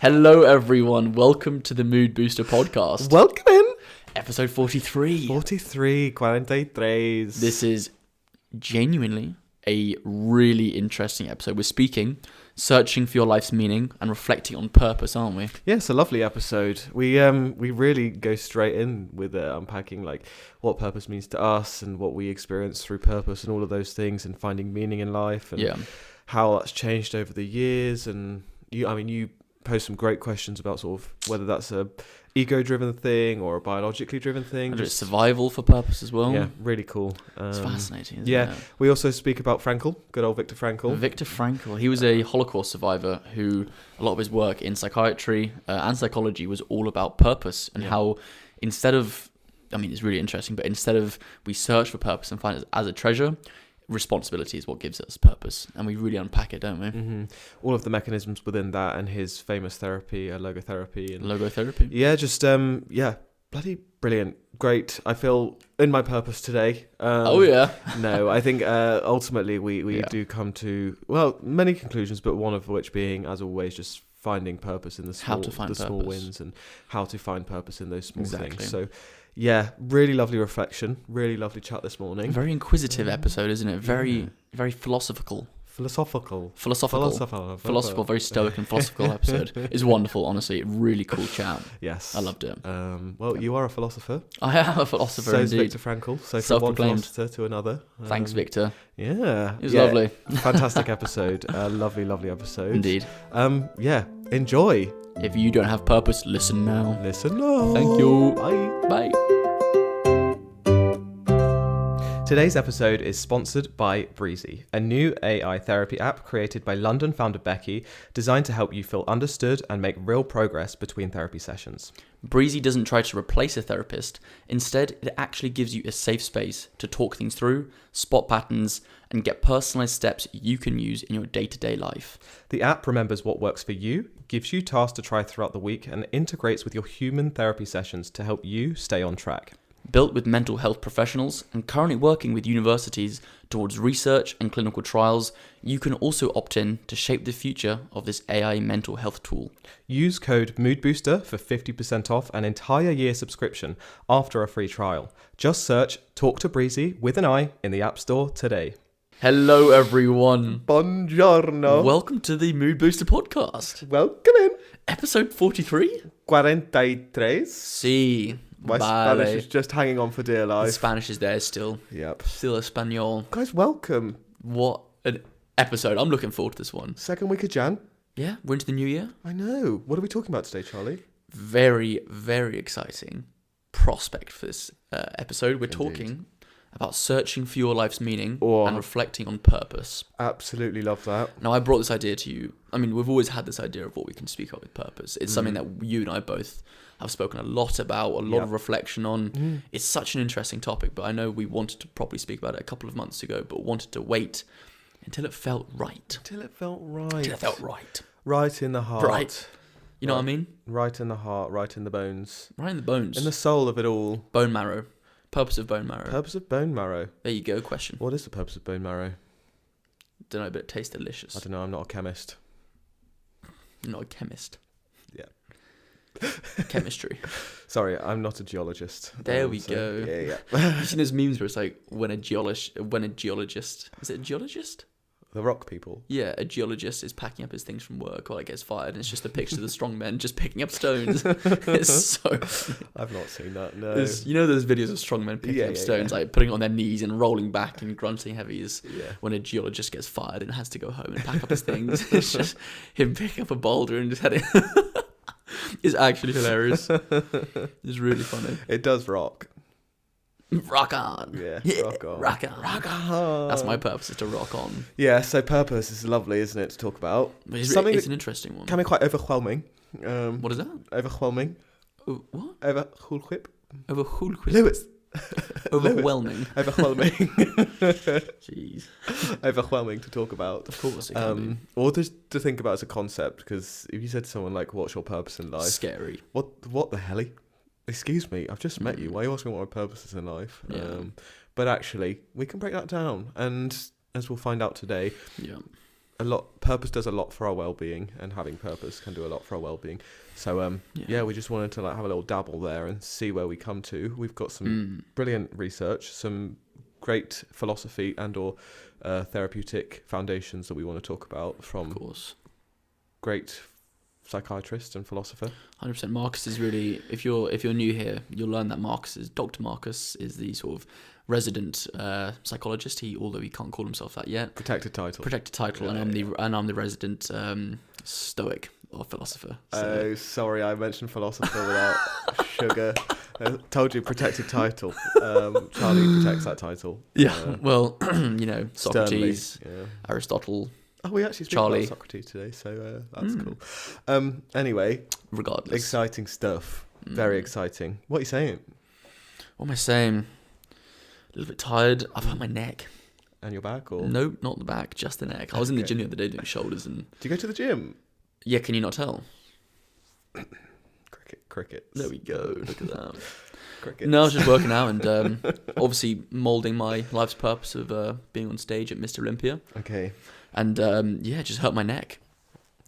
Hello, everyone. Welcome to the Mood Booster podcast. Welcome in. Episode 43. 43. This is genuinely a really interesting episode. We're searching for your life's meaning and reflecting on purpose, aren't we? Yeah, it's a lovely episode. We really go straight in with unpacking like what purpose means to us and what we experience through purpose and all of those things and finding meaning in life and how that's changed over the years. And you posed some great questions about sort of whether that's a ego-driven thing or a biologically driven thing. Just survival for purpose as well. Yeah, really cool. It's fascinating, isn't it? We We also speak about Frankl, good old Viktor Frankl. Viktor Frankl. He was a Holocaust survivor who a lot of his work in psychiatry and psychology was all about purpose and how instead of, it's really interesting, but instead of we search for purpose and find it as a treasure, responsibility is what gives us purpose, and we really unpack it, don't we? Mm-hmm. All of the mechanisms within that and his famous therapy, logotherapy. Yeah, just bloody brilliant, great. I feel in my purpose today. No, I think ultimately we do come to many conclusions, but one of which being, as always, just finding purpose in the small wins and how to find purpose in those small things. So. Yeah, really lovely reflection. Really lovely chat this morning. Very inquisitive episode, isn't it? Very philosophical. Philosophical, very stoic and philosophical episode. It's wonderful, honestly. Really cool chat. Yes. I loved it. You are a philosopher. I am a philosopher, so indeed. Viktor Frankl. So from one philosopher to another. Thanks, Victor. Yeah. It was lovely. Fantastic episode. Lovely episode. Indeed. Enjoy. If you don't have purpose, listen now. Thank you. Bye. Today's episode is sponsored by Breezy, a new AI therapy app created by London founder Becky, designed to help you feel understood and make real progress between therapy sessions. Breezy doesn't try to replace a therapist. Instead, it actually gives you a safe space to talk things through, spot patterns, and get personalized steps you can use in your day-to-day life. The app remembers what works for you, gives you tasks to try throughout the week, and integrates with your human therapy sessions to help you stay on track. Built with mental health professionals and currently working with universities towards research and clinical trials, you can also opt in to shape the future of this AI mental health tool. Use code MOODBOOSTER for 50% off an entire year subscription after a free trial. Just search Talk to Breezy with an I in the App Store today. Hello, everyone. Buongiorno. Welcome to the Mood Booster podcast. Welcome in. Episode 43? 43. Sí. My Spanish is just hanging on for dear life. The Spanish is there still. Yep. Still Espanol. Guys, welcome. What an episode. I'm looking forward to this one. Second week of Jan. Yeah, we're into the new year. I know. What are we talking about today, Charlie? Very, very exciting prospect for this episode. We're talking about searching for your life's meaning and reflecting on purpose. Absolutely love that. Now, I brought this idea to you. We've always had this idea of what we can speak of with purpose. It's something that you and I both have spoken a lot about, a lot of reflection on. It's such an interesting topic, but I know we wanted to probably speak about it a couple of months ago, but wanted to wait until it felt right. Right in the heart. Right. You know what I mean? Right in the heart, right in the bones. Right in the bones. In the soul of it all. Bone marrow. Purpose of bone marrow. Purpose of bone marrow. There you go, question. What is the purpose of bone marrow? Don't know, but it tastes delicious. I don't know, I'm not a chemist. You're not a chemist. Yeah. Chemistry. Sorry, I'm not a geologist. There we go. Yeah. You've seen those memes where it's like when a geologist, is it a geologist? The rock people. Yeah, a geologist is packing up his things from work while it gets fired, and it's just a picture of the strong men just picking up stones. It's so funny. I've not seen that, no. You know those videos of strong men picking up stones, like putting it on their knees and rolling back and grunting heavy is when a geologist gets fired and has to go home and pack up his things. It's just him picking up a boulder and just heading. It's actually hilarious. It's really funny. It does rock. Rock on. Yeah, rock on. Rock on. Rock on. That's my purpose, is to rock on. Yeah, so purpose is lovely, isn't it, to talk about? It's an interesting one. Can be quite overwhelming. What is that? Overwhelming. What? Overwhelming. Lewis. Overwhelming. Overwhelming. Jeez. Overwhelming to talk about. Of course it can be. Or just to think about as a concept, because if you said to someone like, what's your purpose in life? Scary. What the hell? Excuse me, I've just met you. Why are you asking what my purpose is in life? But actually, we can break that down. And as we'll find out today, purpose does a lot for our well-being, and having purpose can do a lot for our well-being. So we just wanted to like have a little dabble there and see where we come to. We've got some brilliant research, some great philosophy and or therapeutic foundations that we want to talk about from, of course, great psychiatrist and philosopher. 100%. Marcus is really, if you're new here, you'll learn that Dr. Marcus is the sort of resident psychologist. Although he can't call himself that yet. Protected title. And I'm the resident stoic or philosopher. Oh, sorry, I mentioned philosopher without sugar. I told you, protected title. Charlie protects that title. Yeah, well, Socrates, Aristotle. Oh, we actually speak about Socrates today, so that's cool. Anyway, regardless, exciting stuff. Very exciting. What are you saying? What am I saying? A little bit tired. I've hurt my neck. And your back, or? No, not the back, just the neck. I was in the gym the other day doing shoulders and. Do you go to the gym? Yeah, can you not tell? Cricket. There we go. Look at that. Cricket. No, I was just working out and obviously moulding my life's purpose of being on stage at Mr. Olympia. Okay. And just hurt my neck.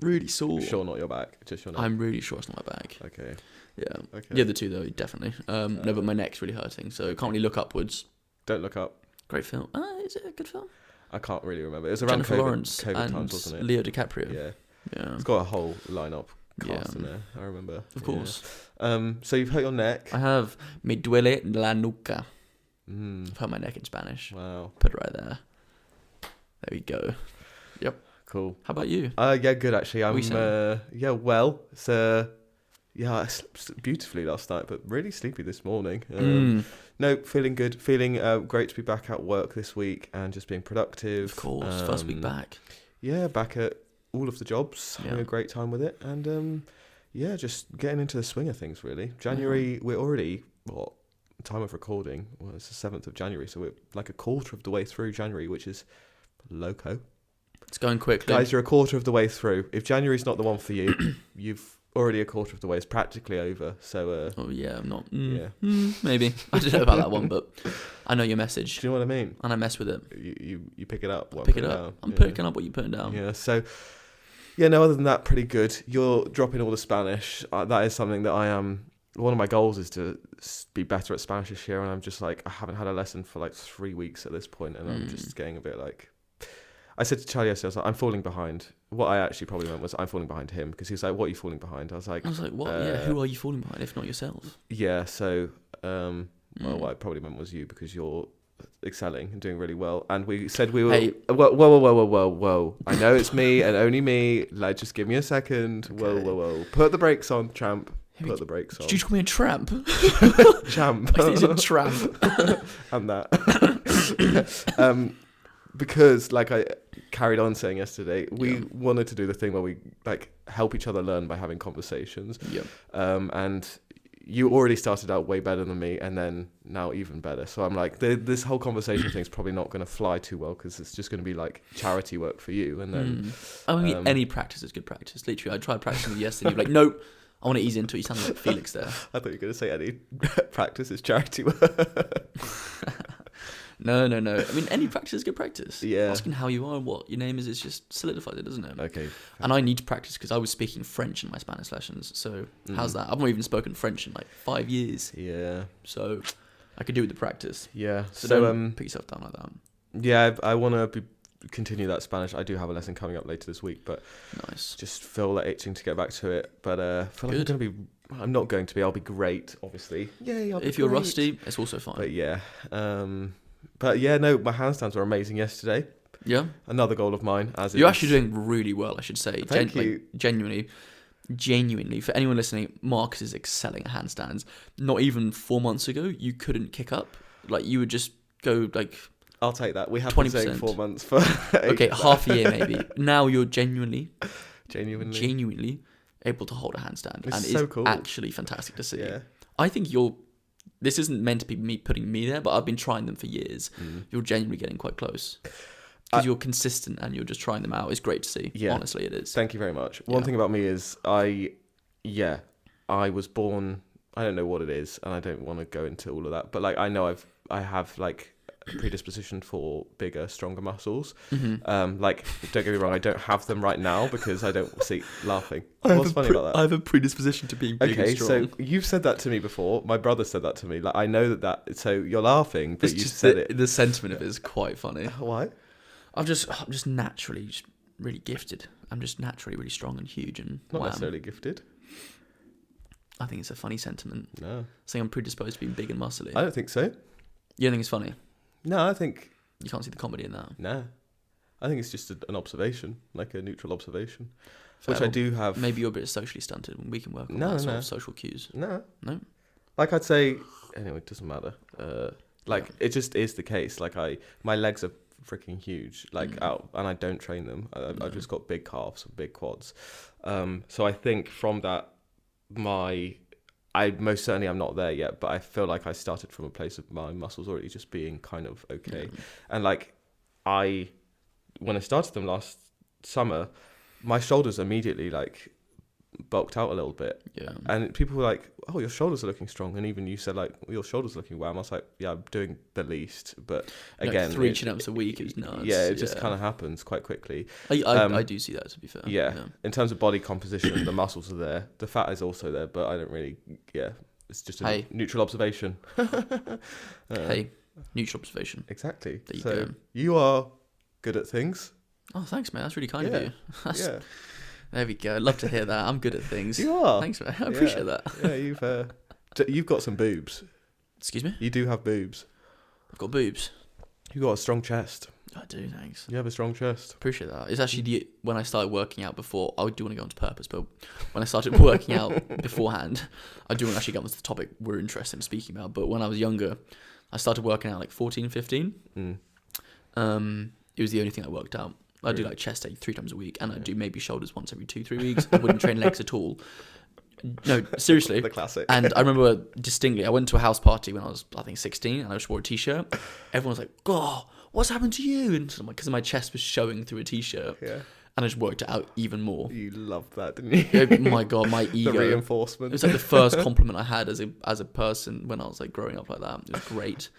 Really sore. Sure, not your back, just your neck. I'm really sure it's not my back. Okay. Yeah. Okay. The other two though, definitely. No, but my neck's really hurting, so I can't really look upwards. Don't look up. Great film. Is it a good film? I can't really remember. It was around Jennifer Lawrence COVID and times, wasn't it? Leo DiCaprio. Yeah. Yeah. It's got a whole lineup cast in there. I remember. Of course. So you've hurt your neck. I have. Me duele la nuca. I've hurt my neck in Spanish. Wow. Put it right there. There we go. Yep. Cool. How about you? Yeah, good actually. I'm well. It's I slept beautifully last night, but really sleepy this morning. No, feeling good. Feeling great to be back at work this week and just being productive. Of course, first week back. Yeah, back at all of the jobs, having a great time with it, and just getting into the swing of things. Really, January. We're already time of recording? Well, it's the 7th of January, so we're like a quarter of the way through January, which is loco. It's going quickly, guys. You're a quarter of the way through. If January's not the one for you, you've already a quarter of the way. It's practically over. So. I'm not. Maybe I don't know about that one, but I know your message. Do you know what I mean? And I mess with it. You pick it up. Pick it up. Down. I'm picking up what you're putting down. Yeah. So. Yeah. No. Other than that, pretty good. You're dropping all the Spanish. That is something that I am. One of my goals is to be better at Spanish this year, and I'm just like I haven't had a lesson for like 3 weeks at this point, and I'm just getting a bit like. I said to Charlie yesterday, I was like, I'm falling behind. What I actually probably meant was I'm falling behind him, because he was like, what are you falling behind? I was like, what? Who are you falling behind if not yourself? Yeah, so, what I probably meant was you, because you're excelling and doing really well. And we said we were, whoa. I know it's me and only me. Like, just give me a second. Okay. Whoa. Put the brakes on, champ. Put the brakes on. Did you call me a tramp? Champ. He's a tramp. And that. Because, like I carried on saying yesterday, we wanted to do the thing where we like help each other learn by having conversations. Yep. And you already started out way better than me, and then now even better. So I'm like, this whole conversation thing's probably not going to fly too well, because it's just going to be like charity work for you. And then any practice is good practice. Literally, I tried practicing yesterday. You're like, nope. I want to ease into it. You sound like Felix there. I thought you were going to say any practice is charity work. No. I mean, any practice is good practice. Yeah. Asking how you are and what your name is just solidifies it, doesn't it? Okay. And I need to practice because I was speaking French in my Spanish lessons. So how's that? I've not even spoken French in like 5 years. Yeah. So I could do with the practice. Yeah. So don't put yourself down like that. Yeah, I want to continue that Spanish. I do have a lesson coming up later this week, but nice. Just feel like itching to get back to it. But I feel like I'm not going to be. I'll be great, obviously. Yay, if you're rusty, it's also fine. But yeah. But yeah, no, my handstands were amazing yesterday. Yeah. Another goal of mine. You're actually doing really well, I should say. Thank you. Genuinely, for anyone listening, Marcus is excelling at handstands. Not even 4 months ago, you couldn't kick up. Like, you would just go, like... I'll take that. We have been saying 4 months for... Okay, half a year maybe. Now you're genuinely able to hold a handstand. It's and so it's cool. Actually fantastic to see. Yeah. I think this isn't meant to be me putting me there, but I've been trying them for years. You're genuinely getting quite close. Because you're consistent and you're just trying them out. It's great to see. Yeah. Honestly, it is. Thank you very much. One thing about me is I was born, I don't know what it is, and I don't want to go into all of that, but like I know I have like a predisposition for bigger, stronger muscles. Mm-hmm. Like, don't get me wrong, I don't have them right now because I don't see laughing. What's funny about that? I have a predisposition to being big and strong. So you've said that to me before. My brother said that to me. Like, I know that. So you're laughing, but you said it. The sentiment of it is quite funny. Why? I'm just naturally just really gifted. I'm just naturally really strong and huge and not necessarily gifted. I think it's a funny sentiment. No. Saying I'm predisposed to being big and muscly. I don't think so. You don't think it's funny? No, I think... You can't see the comedy in that? No. I think it's just an observation, like a neutral observation. Fair. Which I do have... Maybe you're a bit socially stunted when we can work on that sort of social cues. No. No? Like I'd say... Anyway, it doesn't matter. It just is the case. Like my legs are freaking huge, out, and I don't train them. I've just got big calves and big quads. So I think from that, I most certainly am not there yet, but I feel like I started from a place of my muscles already just being kind of okay. Yeah. And when I started them last summer, my shoulders immediately bulked out a little bit. Yeah. And people were like, "Oh, your shoulders are looking strong." And even you said your shoulders are looking wham. I was like, "Yeah, I'm doing the least." But again, 3 chin-ups a week is nuts. Yeah, it just kind of happens quite quickly. I do see that, to be fair. Yeah. In terms of body composition, the muscles are there. The fat is also there, but I don't really. Yeah, it's just a neutral observation. Neutral observation. Exactly. There you go. You are good at things. Oh, thanks, man. That's really kind of you. There we go. I'd love to hear that. I'm good at things. You are. Thanks, man. I appreciate that. Yeah, you've got some boobs. Excuse me? You do have boobs. I've got boobs. You've got a strong chest. I do, thanks. You have a strong chest. Appreciate that. It's actually when I started working out before, I do want to go into purpose, but when I started working out beforehand, I do want to actually get onto the topic we're interested in speaking about, but when I was younger, I started working out 14, 15. It was the only thing I worked out. I do chest day 3 times a week, and I do maybe shoulders once every 2-3 weeks. I wouldn't train legs at all. No, seriously. The classic. And I remember distinctly, I went to a house party when I was, I think, 16, and I just wore a t-shirt. Everyone was like, "Oh, what's happened to you?" And because my chest was showing through a t-shirt. Yeah. And I just worked it out even more. You loved that, didn't you? Oh my God, my ego. The reinforcement. It was the first compliment I had as a person when I was growing up like that. It was great.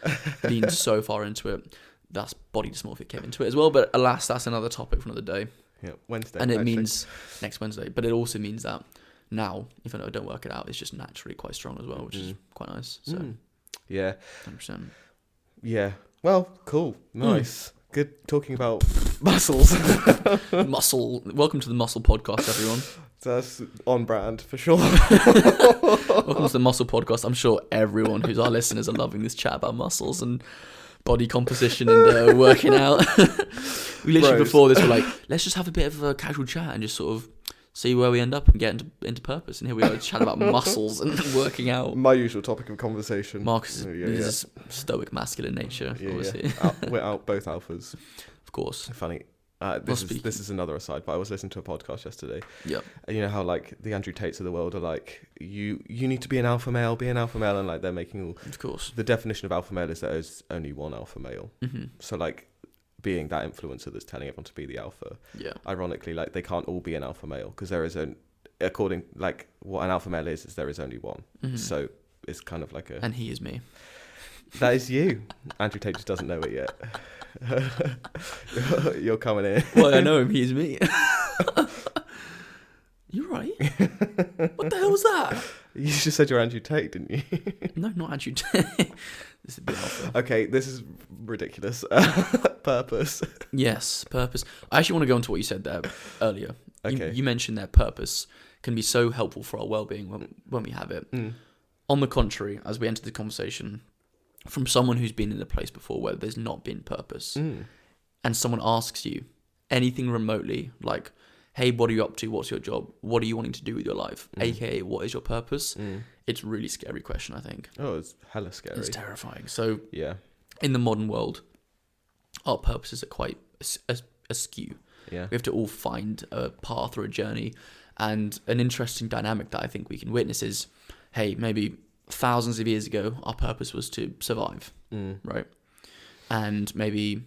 Leaned so far into it. That's body dysmorphia came into it as well, but alas, that's another topic for another day. Yeah, Wednesday. And it means next Wednesday, but it also means that now, even though I don't work it out, it's just naturally quite strong as well, which is quite nice. So, yeah, 100%. Yeah. Well, cool, nice, good talking about muscles. Welcome to the Muscle Podcast, everyone. That's on brand for sure. Welcome to the Muscle Podcast. I'm sure everyone who's our listeners are loving this chat about muscles and body composition and working out. We literally before this were like, let's just have a bit of a casual chat and just sort of see where we end up and get into purpose. And here we are chat about muscles and working out. My usual topic of conversation. Marcus is stoic masculine nature, obviously. Yeah. We're out both alphas. Of course. Funny. This is another aside, but I was listening to a podcast yesterday. Yeah. And you know how the Andrew Tates of the world are like, you need to be an alpha male, and they're making all. Of course. The definition of alpha male is that there's only one alpha male. Mm-hmm. So being that influencer that's telling everyone to be the alpha. Yeah. Ironically, they can't all be an alpha male because there is according what an alpha male is there is only one. Mm-hmm. So it's kind of And he is me. That is you. Andrew Tate just doesn't know it yet. You're coming in. Well, I know him. He's me. You're right. What the hell was that? You just said you're Andrew Tate, didn't you? No, not Andrew Tate. This is a bit alpha. Okay, this is ridiculous. Purpose. Yes, purpose. I actually want to go into what you said there earlier. Okay. You mentioned that purpose can be so helpful for our well-being when we have it. Mm. On the contrary, as we enter the conversation, from someone who's been in a place before where there's not been purpose, and someone asks you anything remotely like, "Hey, what are you up to? What's your job? What are you wanting to do with your life?" AKA, what is your purpose? It's a really scary question, I think. Oh, it's hella scary. It's terrifying. So, yeah, in the modern world, our purposes are quite askew. Yeah. We have to all find a path or a journey. And an interesting dynamic that I think we can witness is, hey, maybe thousands of years ago, our purpose was to survive, right? And maybe,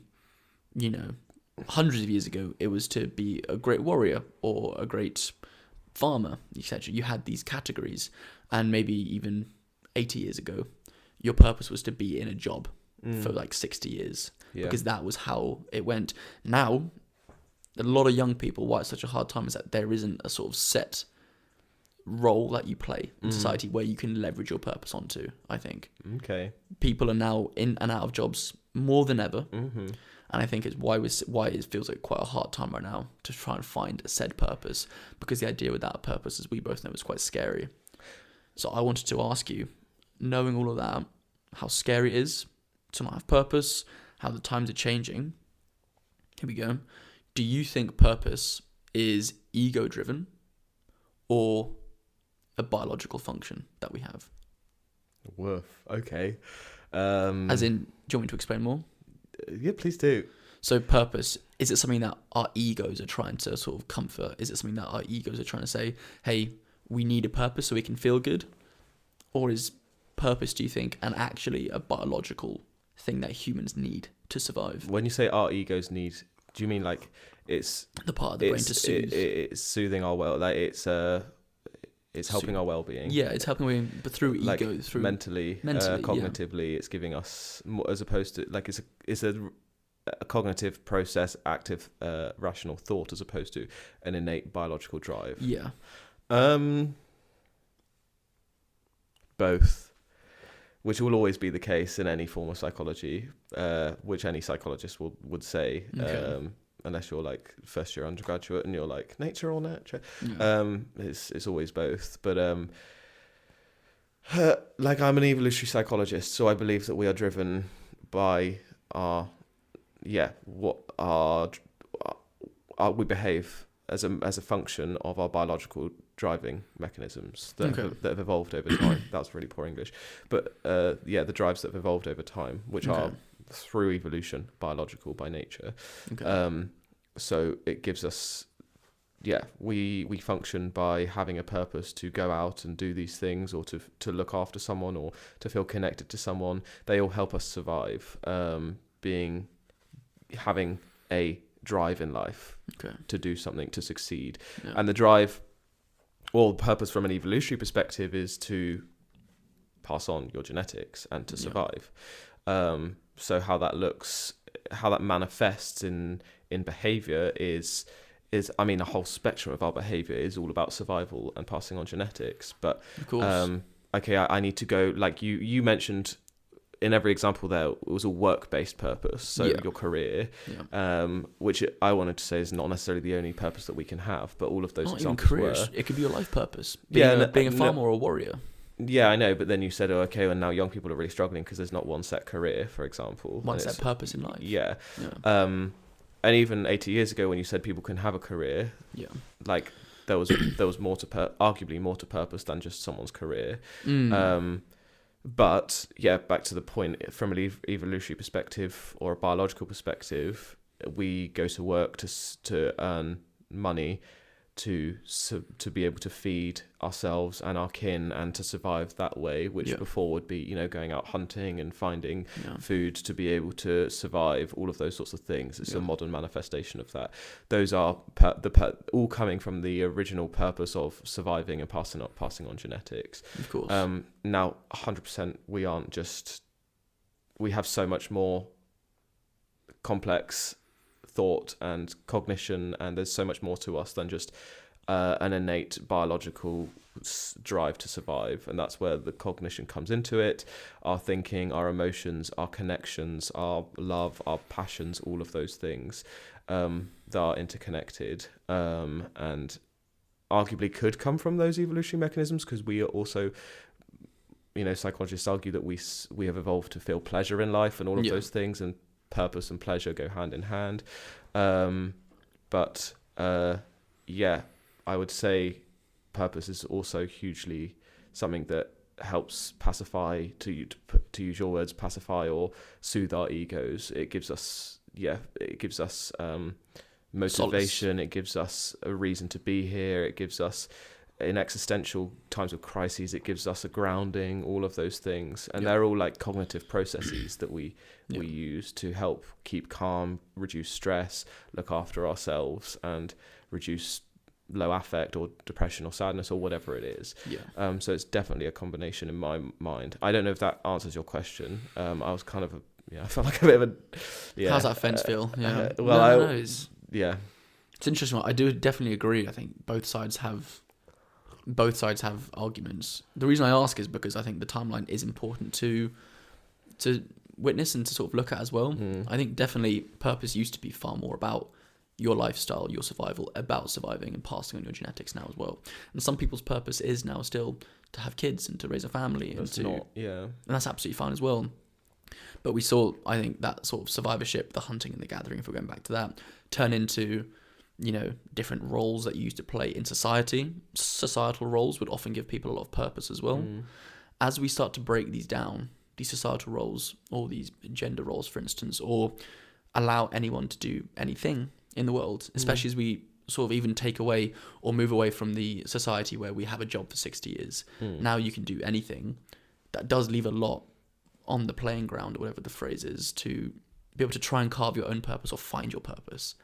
hundreds of years ago, it was to be a great warrior or a great farmer, etc. You had these categories. And maybe even 80 years ago, your purpose was to be in a job, for like 60 years because that was how it went. Now, a lot of young people, why it's such a hard time is that there isn't a sort of set role that you play in society where you can leverage your purpose onto, I think. Okay. People are now in and out of jobs more than ever. Mm-hmm. And I think it's why it feels like quite a hard time right now to try and find a said purpose, because the idea without a purpose, as we both know, is quite scary. So I wanted to ask you, knowing all of that, how scary it is to not have purpose, how the times are changing. Here we go. Do you think purpose is ego-driven or a biological function that we have? Woof. Okay. As in, do you want me to explain more? Yeah, please do. So purpose, is it something that our egos are trying to sort of comfort? Is it something that our egos are trying to say, hey, we need a purpose so we can feel good? Or is purpose, do you think, actually a biological thing that humans need to survive? When you say our egos need, do you mean like it's the part of the brain to soothe? It's soothing our it's helping our well-being. Yeah, it's helping, but through like ego, through mentally, cognitively, it's giving us more, as opposed to like it's a cognitive process, active, rational thought, as opposed to an innate biological drive. Yeah. Both, which will always be the case in any form of psychology, which any psychologist would say. Okay. Unless you're like first year undergraduate and you're like nature or nurture. Yeah. It's always both. But like I'm an evolutionary psychologist, so I believe that we are driven by we behave as a function of our biological driving mechanisms that have evolved over time. That's really poor English. But the drives that have evolved over time, which are through evolution, biological by nature. Okay. So it gives us, we function by having a purpose to go out and do these things, or to look after someone, or to feel connected to someone. They all help us survive, having a drive in life to do something, to succeed. Yeah. And the drive, or purpose from an evolutionary perspective, is to pass on your genetics and to survive. So how that looks, how that manifests in behavior is I mean, a whole spectrum of our behavior is all about survival and passing on genetics. But of course, I need to go, like you mentioned in every example there, it was a work-based purpose. So your career, which I wanted to say is not necessarily the only purpose that we can have, but all of those examples were. It could be your life purpose. Being a farmer or a warrior. Yeah, I know, but then you said, and now young people are really struggling because there's not one set career, for example. One set purpose in life. Yeah. And even 80 years ago, when you said people can have a career, like there was arguably more to purpose than just someone's career. But back to the point, from an evolutionary perspective or a biological perspective, we go to work to earn money to be able to feed ourselves and our kin and to survive that way, which before would be going out hunting and finding food to be able to survive, all of those sorts of things. It's a modern manifestation of that. Those are all coming from the original purpose of surviving and passing on genetics. Of course. Now 100% we have so much more complex thought and cognition, and there's so much more to us than just an innate biological drive to survive. And that's where the cognition comes into it, our thinking, our emotions, our connections, our love, our passions, all of those things that are interconnected, and arguably could come from those evolutionary mechanisms, because we are also, psychologists argue that we have evolved to feel pleasure in life and all of those things, and purpose and pleasure go hand in hand. But I would say purpose is also hugely something that helps pacify, to use your words, pacify or soothe our egos. It gives us motivation. Solace. It gives us a reason to be here. It gives us, in existential times of crises, it gives us a grounding, all of those things. And they're all like cognitive processes that we use to help keep calm, reduce stress, look after ourselves, and reduce low affect or depression or sadness or whatever it is. So it's definitely a combination in my mind. I don't know if that answers your question. I was kind of I felt like a bit of a. How's that fence feel? Yeah. It's interesting. I do definitely agree. I think both sides have arguments. The reason I ask is because I think the timeline is important to witness and to sort of look at as well. I think definitely purpose used to be far more about your lifestyle, your survival, about surviving and passing on your genetics now as well. And some people's purpose is now still to have kids and to raise a family. And that's absolutely fine as well. But we saw, I think, that sort of survivorship, the hunting and the gathering, if we're going back to that, turn into, different roles that you used to play in society. Societal roles would often give people a lot of purpose as well. As we start to break these down, these societal roles, or these gender roles, for instance, or allow anyone to do anything in the world, especially as we sort of even take away or move away from the society where we have a job for 60 years. Now you can do anything. That does leave a lot on the playing ground, or whatever the phrase is, to be able to try and carve your own purpose or find your purpose.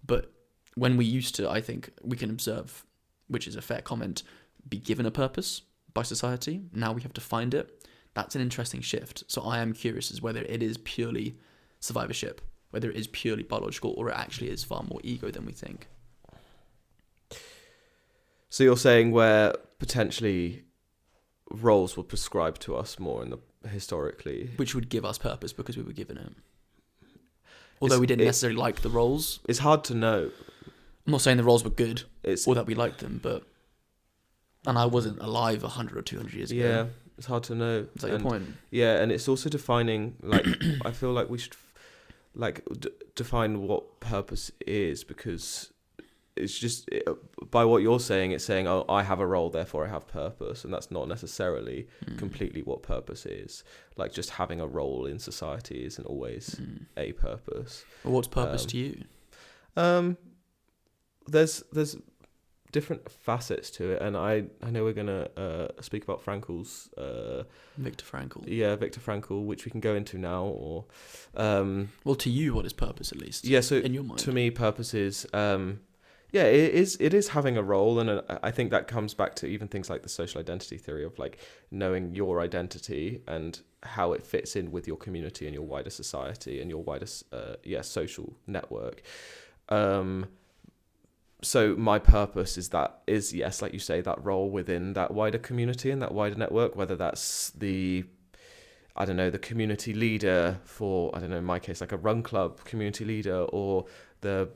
But when we used to, I think we can observe, which is a fair comment, be given a purpose by society. Now we have to find it. That's an interesting shift. So I am curious as whether it is purely survivorship, whether it is purely biological, or it actually is far more ego than we think. So you're saying where potentially roles were prescribed to us more historically, which would give us purpose because we were given it. Although we didn't necessarily like the roles. It's hard to know. I'm not saying the roles were good or that we liked them, and I wasn't alive 100 or 200 years ago. Yeah, it's hard to know. Is that your point? Yeah, and it's also defining, I feel like we should define what purpose is, because it's just, by what you're saying, it's saying, oh, I have a role, therefore I have purpose, and that's not necessarily completely what purpose is. Like, just having a role in society isn't always a purpose. Well, what's purpose to you? There's different facets to it, and I know we're gonna speak about Frankl's Viktor Frankl. Yeah, Viktor Frankl, which we can go into now, or well, to you, what is purpose, at least? Yeah, so in your mind, to me, purpose is it is having a role, and I think that comes back to even things like the social identity theory of like knowing your identity and how it fits in with your community and your wider society and your wider social network. So my purpose is like you say, that role within that wider community and that wider network, whether that's the community leader for, in my case, like a run club community leader, or the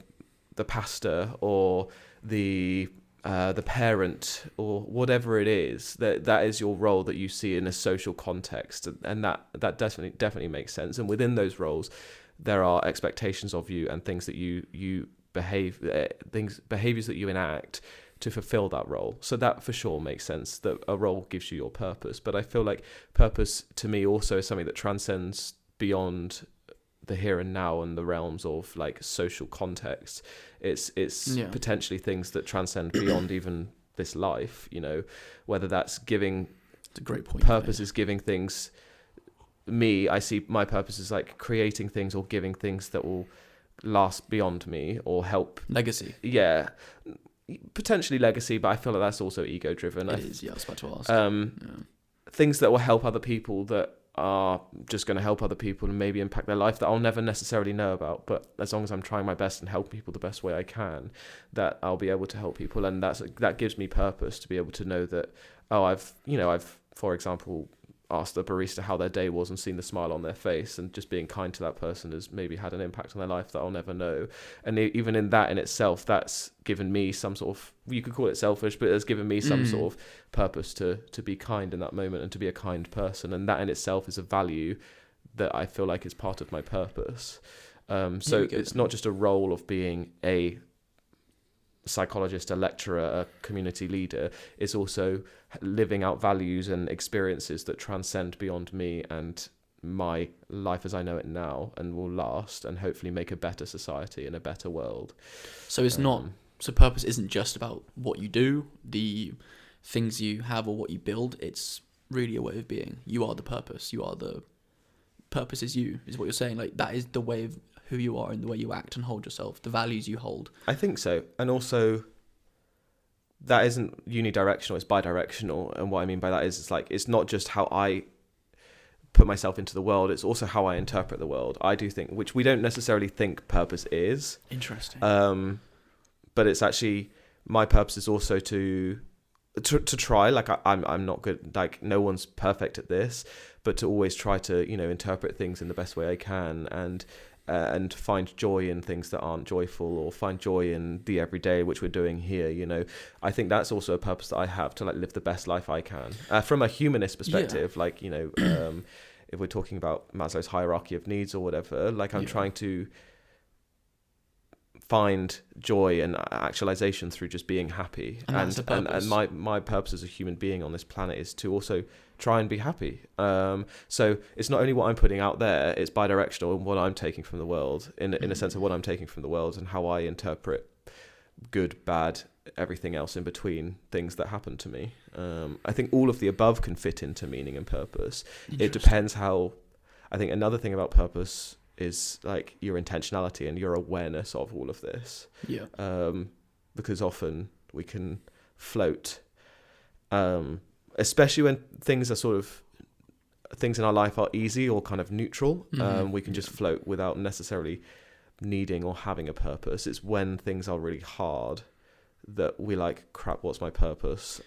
pastor, or the parent, or whatever it is, that is your role that you see in a social context, and that definitely makes sense. And within those roles, there are expectations of you and things that you behaviors that you enact to fulfill that role. So that for sure makes sense, that a role gives you your purpose. But I feel like purpose to me also is something that transcends beyond the here and now and the realms of like social context. It's potentially things that transcend beyond even this life, whether that's giving. It's a great point. Purpose is giving things. I see my purpose is like creating things or giving things that will last beyond me or help. Legacy. Yeah, potentially legacy, but I feel like that's also ego driven. It is. Yeah, I was about to ask. Things that will help other people, that are just going to help other people and maybe impact their life, that I'll never necessarily know about, but as long as I'm trying my best and help people the best way I can, that I'll be able to help people, and that gives me purpose to be able to know that I've for example asked the barista how their day was and seen the smile on their face, and just being kind to that person has maybe had an impact on their life that I'll never know. And even in that in itself, that's given me some sort of, you could call it selfish, but it's given me some sort of purpose to be kind in that moment and to be a kind person, and that in itself is a value that I feel like is part of my purpose. So it's not just a role of being a psychologist, a lecturer, a community leader. It's also living out values and experiences that transcend beyond me and my life as I know it now, and will last and hopefully make a better society and a better world. So it's so purpose isn't just about what you do, the things you have, or what you build. It's really a way of being. You are the purpose. Purpose is you, is what you're saying. Like, that is the way of who you are and the way you act and hold yourself, the values you hold. I think so. And also, that isn't unidirectional, it's bidirectional. And what I mean by that is, it's like, it's not just how I put myself into the world. It's also how I interpret the world. I do think, which we don't necessarily think purpose is. Interesting. But it's actually, my purpose is also to try, like I'm not good, like no one's perfect at this, but to always try to, interpret things in the best way I can, and find joy in things that aren't joyful, or find joy in the everyday, which we're doing here. I think that's also a purpose that I have, to like live the best life I can, from a humanist perspective. Like, if we're talking about Maslow's hierarchy of needs or whatever, like I'm trying to find joy and actualization through just being happy, and my purpose as a human being on this planet is to also try and be happy. So it's not only what I'm putting out there, it's bi-directional in what I'm taking from the world, in a sense of what I'm taking from the world and how I interpret good, bad, everything else in between, things that happen to me. I think all of the above can fit into meaning and purpose. It depends how. I think another thing about purpose is like your intentionality and your awareness of all of this. Because often we can float, especially when things in our life are easy or kind of neutral. We can just float without necessarily needing or having a purpose. It's when things are really hard that we like, crap, what's my purpose?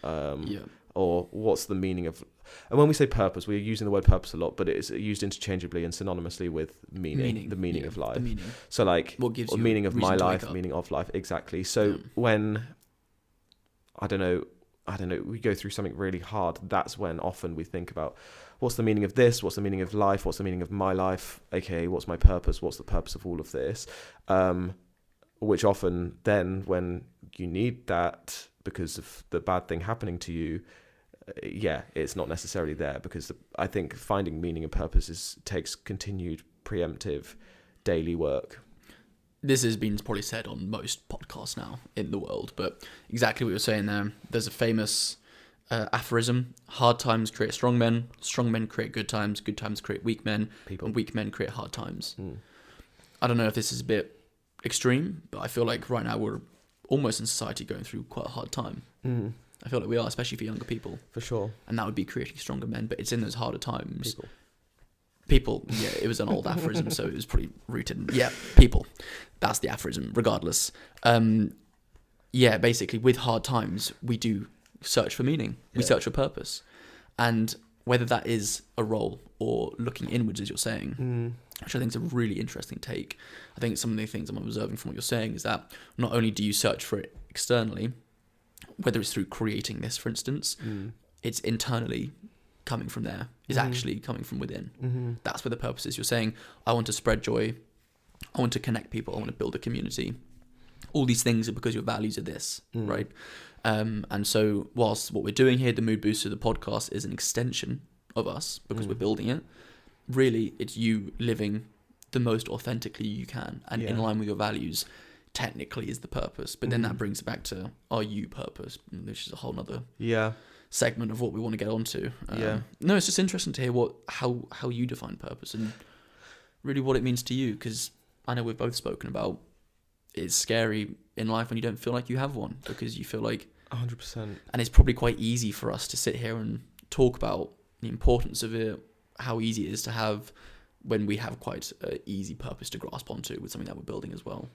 Or what's the meaning of... And when we say purpose, we're using the word purpose a lot, but it's used interchangeably and synonymously with meaning, the meaning of life. So like, what gives you meaning of my life, meaning of life, exactly. So when, I don't know, we go through something really hard, that's when often we think about, what's the meaning of this? What's the meaning of life? What's the meaning of my life? Okay, what's my purpose? What's the purpose of all of this? Which often then, when you need that because of the bad thing happening to you, it's not necessarily there, because I think finding meaning and purpose takes continued preemptive daily work. This has been probably said on most podcasts now in the world, but exactly what you're saying there. There's a famous aphorism: hard times create strong men create good times create weak men, and weak men create hard times. I don't know if this is a bit extreme, but I feel like right now we're almost in society going through quite a hard time. I feel like we are, especially for younger people. For sure. And that would be creating stronger men, but it's in those harder times. People, it was an old aphorism, so it was pretty rooted in, people. That's the aphorism, regardless. Basically, with hard times, we do search for meaning. We search for purpose. And whether that is a role or looking inwards, as you're saying, which I think is a really interesting take. I think some of the things I'm observing from what you're saying is that not only do you search for it externally, whether it's through creating this, for instance, it's internally coming from there. It's actually coming from within. That's where the purpose is. You're saying, I want to spread joy. I want to connect people. I want to build a community. All these things are because your values are this, right? And so whilst what we're doing here, the Mood Booster, the podcast, is an extension of us because we're building it, really it's you living the most authentically you can and in line with your values. Technically is the purpose, but then that brings it back to our you purpose, which is a whole nother segment of what we want to get onto. No, it's just interesting to hear how you define purpose and really what it means to you, because I know we've both spoken about it's scary in life when you don't feel like you have one, because you feel like 100%, and it's probably quite easy for us to sit here and talk about the importance of it, how easy it is to have when we have quite an easy purpose to grasp onto with something that we're building as well.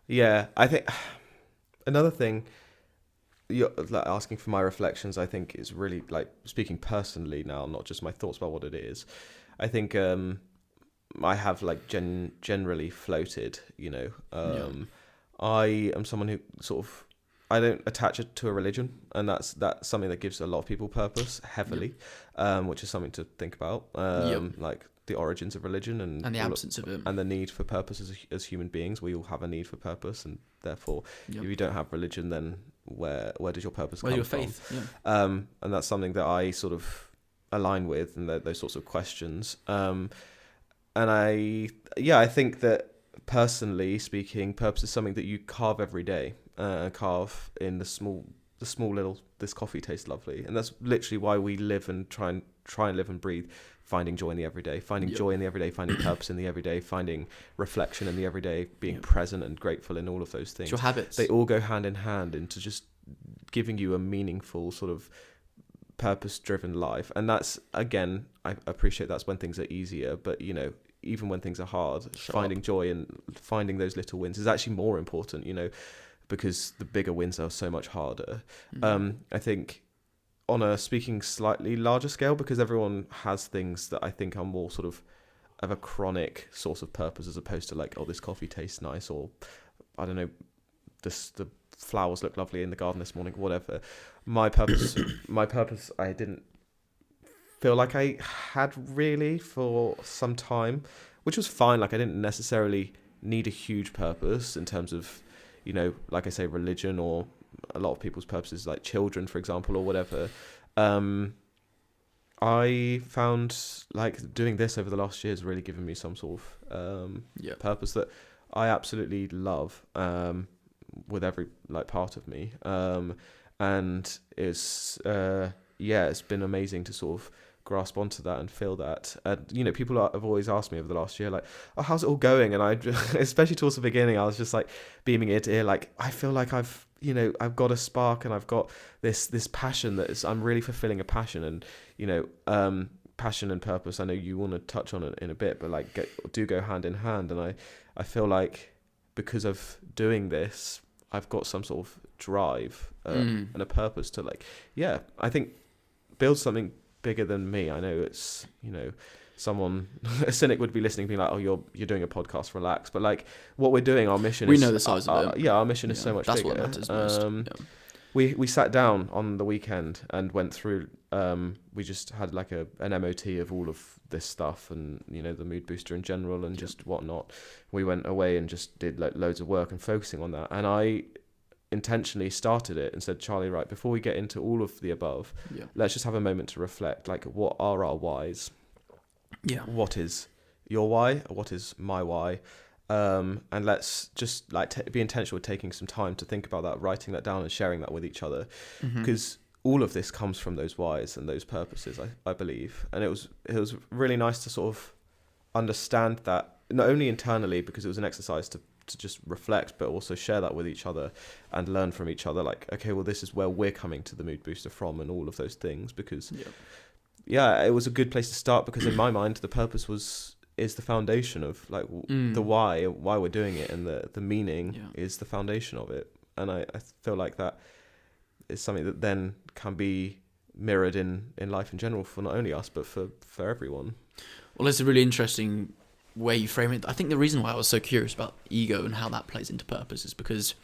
I think another thing, you're like asking for my reflections, I think is really like speaking personally now, not just my thoughts about what it is. I think I have like generally floated, I am someone who sort of, I don't attach it to a religion, and that's something that gives a lot of people purpose heavily, which is something to think about, like the origins of religion and the absence of it, and the need for purpose as human beings. We all have a need for purpose, and therefore, if you don't have religion, then where does your purpose come from? Where's your faith? And that's something that I sort of align with, and those sorts of questions. And I think that personally speaking, purpose is something that you carve every day. Carve in the small little, this coffee tastes lovely, and that's literally why we live and try and live and breathe, finding joy in the everyday, finding joy in the everyday, finding purpose in the everyday, finding reflection in the everyday, being present and grateful in all of those things. It's your habits, they all go hand in hand into just giving you a meaningful sort of purpose-driven life. And that's, again, I appreciate that's when things are easier, but even when things are hard, finding joy and finding those little wins is actually more important, because the bigger wins are so much harder. I think on a speaking slightly larger scale, because everyone has things that I think are more sort of a chronic source of purpose, as opposed to like, oh, this coffee tastes nice, or I don't know, the flowers look lovely in the garden this morning, whatever. My purpose, I didn't feel like I had really for some time, which was fine. Like, I didn't necessarily need a huge purpose in terms of, like I say, religion, or a lot of people's purposes, like children, for example, or whatever. I found like doing this over the last year has really given me some sort of purpose that I absolutely love, with every like part of me. And it's it's been amazing to sort of grasp onto that and feel that. And people have always asked me over the last year, like, oh, how's it all going? And I, especially towards the beginning, I was just like beaming ear to ear, like, I feel like I've got a spark, and I've got this passion that is, I'm really fulfilling a passion. And passion and purpose, I know you want to touch on it in a bit, but like do go hand in hand. And I feel like because of doing this, I've got some sort of drive and a purpose to, like, I think build something bigger than me. I know it's, someone, a cynic would be listening, being like, oh, you're doing a podcast, relax. But like what we're doing, our mission we is... know the size of it. Our mission is so much bigger. That's what matters most. We sat down on the weekend and went through, we just had like an MOT of all of this stuff, and, the mood booster in general, and just whatnot. We went away and just did like loads of work and focusing on that. And I intentionally started it and said, Charlie, right, before we get into all of the above, let's just have a moment to reflect, like, what are our whys? What is your why? What is my why? And let's just like be intentional with taking some time to think about that, writing that down and sharing that with each other, because all of this comes from those whys and those purposes, I believe. And it was really nice to sort of understand that, not only internally, because it was an exercise to just reflect, but also share that with each other and learn from each other. Like, okay, well, this is where we're coming to the mood booster from, and all of those things, because it was a good place to start, because in my mind, the purpose is the foundation of like the why we're doing it, and the meaning is the foundation of it. And I feel like that is something that then can be mirrored in life in general, for not only us, but for everyone. Well, it's a really interesting way you frame it. I think the reason why I was so curious about ego and how that plays into purpose is because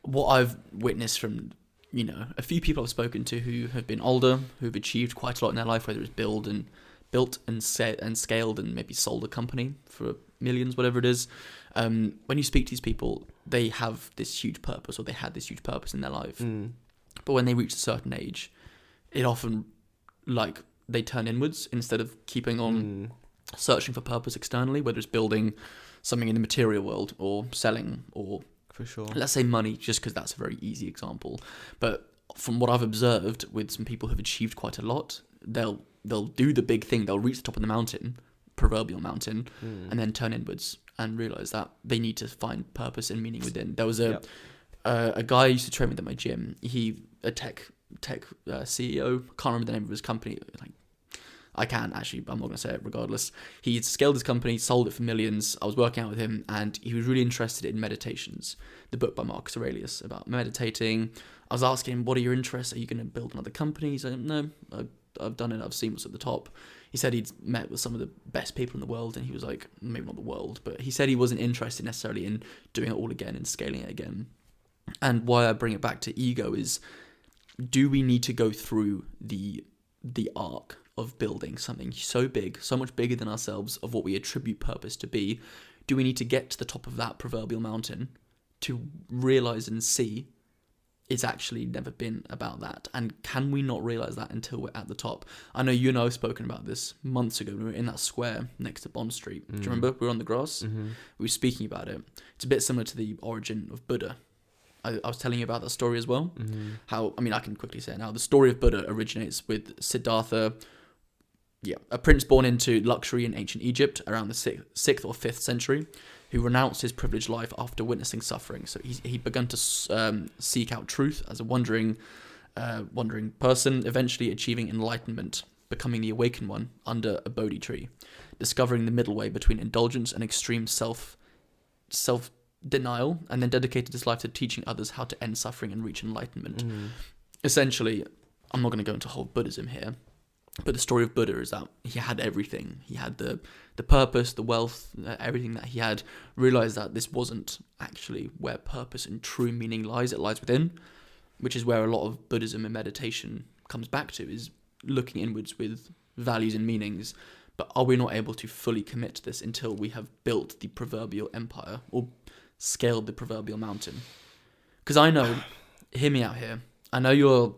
what I've witnessed from, a few people I've spoken to who have been older, who've achieved quite a lot in their life, whether it's built and scaled and maybe sold a company for millions, whatever it is. When you speak to these people, they have this huge purpose, or they had this huge purpose in their life. But when they reach a certain age, it often, like, they turn inwards instead of keeping on searching for purpose externally, whether it's building something in the material world, or selling, or, for sure, let's say money, just because that's a very easy example. But from what I've observed with some people who've achieved quite a lot, they'll do the big thing, they'll reach the top of the mountain, proverbial mountain, and then turn inwards and realize that they need to find purpose and meaning within. There was a guy I used to train with at my gym. A tech CEO, can't remember the name of his company. Like, I can actually, but I'm not going to say it regardless. He scaled his company, sold it for millions. I was working out with him, and he was really interested in meditations. The book by Marcus Aurelius about meditating. I was asking him, what are your interests? Are you going to build another company? He's like, no, I've done it. I've seen what's at the top. He said he'd met with some of the best people in the world, and he was like, maybe not the world, but he said he wasn't interested necessarily in doing it all again and scaling it again. And why I bring it back to ego is, do we need to go through the arc of building something so big, so much bigger than ourselves, of what we attribute purpose to be? Do we need to get to the top of that proverbial mountain to realize and see it's actually never been about that? And can we not realize that until we're at the top? I know you and I have spoken about this months ago when we were in that square next to Bond Street. Do you remember? We were on the grass. We were speaking about it. It's a bit similar to the origin of Buddha. I was telling you about that story as well. How, I can quickly say it now. The story of Buddha originates with Siddhartha, a prince born into luxury in ancient Egypt around the 6th or 5th century, who renounced his privileged life after witnessing suffering. So he began to seek out truth as a wandering wandering person, eventually achieving enlightenment, becoming the awakened one under a Bodhi tree, discovering the middle way between indulgence and extreme self-denial, and then dedicated his life to teaching others how to end suffering and reach enlightenment. Essentially, I'm not going to go into whole Buddhism here, but the story of Buddha is that he had everything. He had the purpose, the wealth, everything that he had, realized that this wasn't actually where purpose and true meaning lies. It lies within, which is where a lot of Buddhism and meditation comes back to, is looking inwards with values and meanings. But are we not able to fully commit to this until we have built the proverbial empire or scaled the proverbial mountain? Because I know, hear me out here, I know you're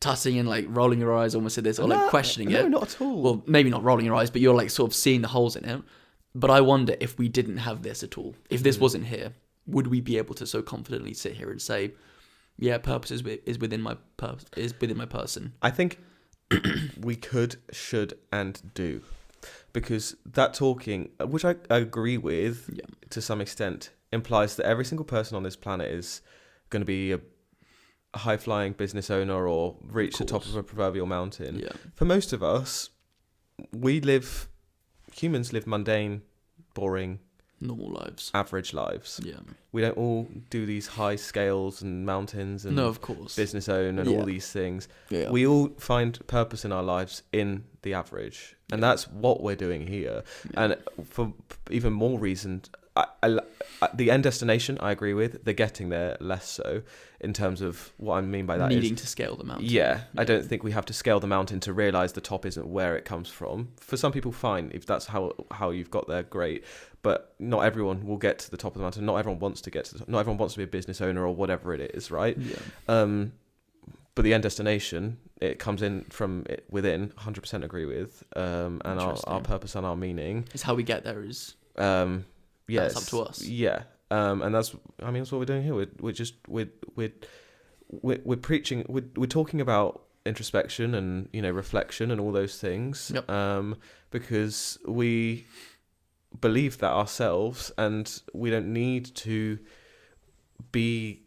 tutting and like rolling your eyes almost at this, or like questioning it. No, not at all. Well, maybe not rolling your eyes, but you're like sort of seeing the holes in it. But I wonder if we didn't have this at all, if this wasn't here, would we be able to so confidently sit here and say, yeah, purpose is within my person? I think we could, should, and do, because that talking, which I agree with to some extent, implies that every single person on this planet is going to be a high-flying business owner or reach the top of a proverbial mountain. Yeah. For most of us, humans live mundane, boring, normal lives, average lives. Yeah. We don't all do these high scales and mountains and no, of course, business own and all these things. Yeah. We all find purpose in our lives in the average, and that's what we're doing here. And for even more reason, the end destination, I agree with. The getting there, less so, in terms of what I mean by that. Needing to scale the mountain. Yeah, I don't think we have to scale the mountain to realise the top isn't where it comes from. For some people, fine. If that's how you've got there, great. But not everyone will get to the top of the mountain. Not everyone wants to get to the top. Not everyone wants to be a business owner or whatever it is, right? Yeah. But the end destination, it comes in from within, 100% agree with. And our purpose and our meaning. Is how we get there is... yeah, it's up to us. Yeah, and that's what we're doing here. We're preaching. We're talking about introspection and reflection and all those things. Yep. Because we believe that ourselves, and we don't need to be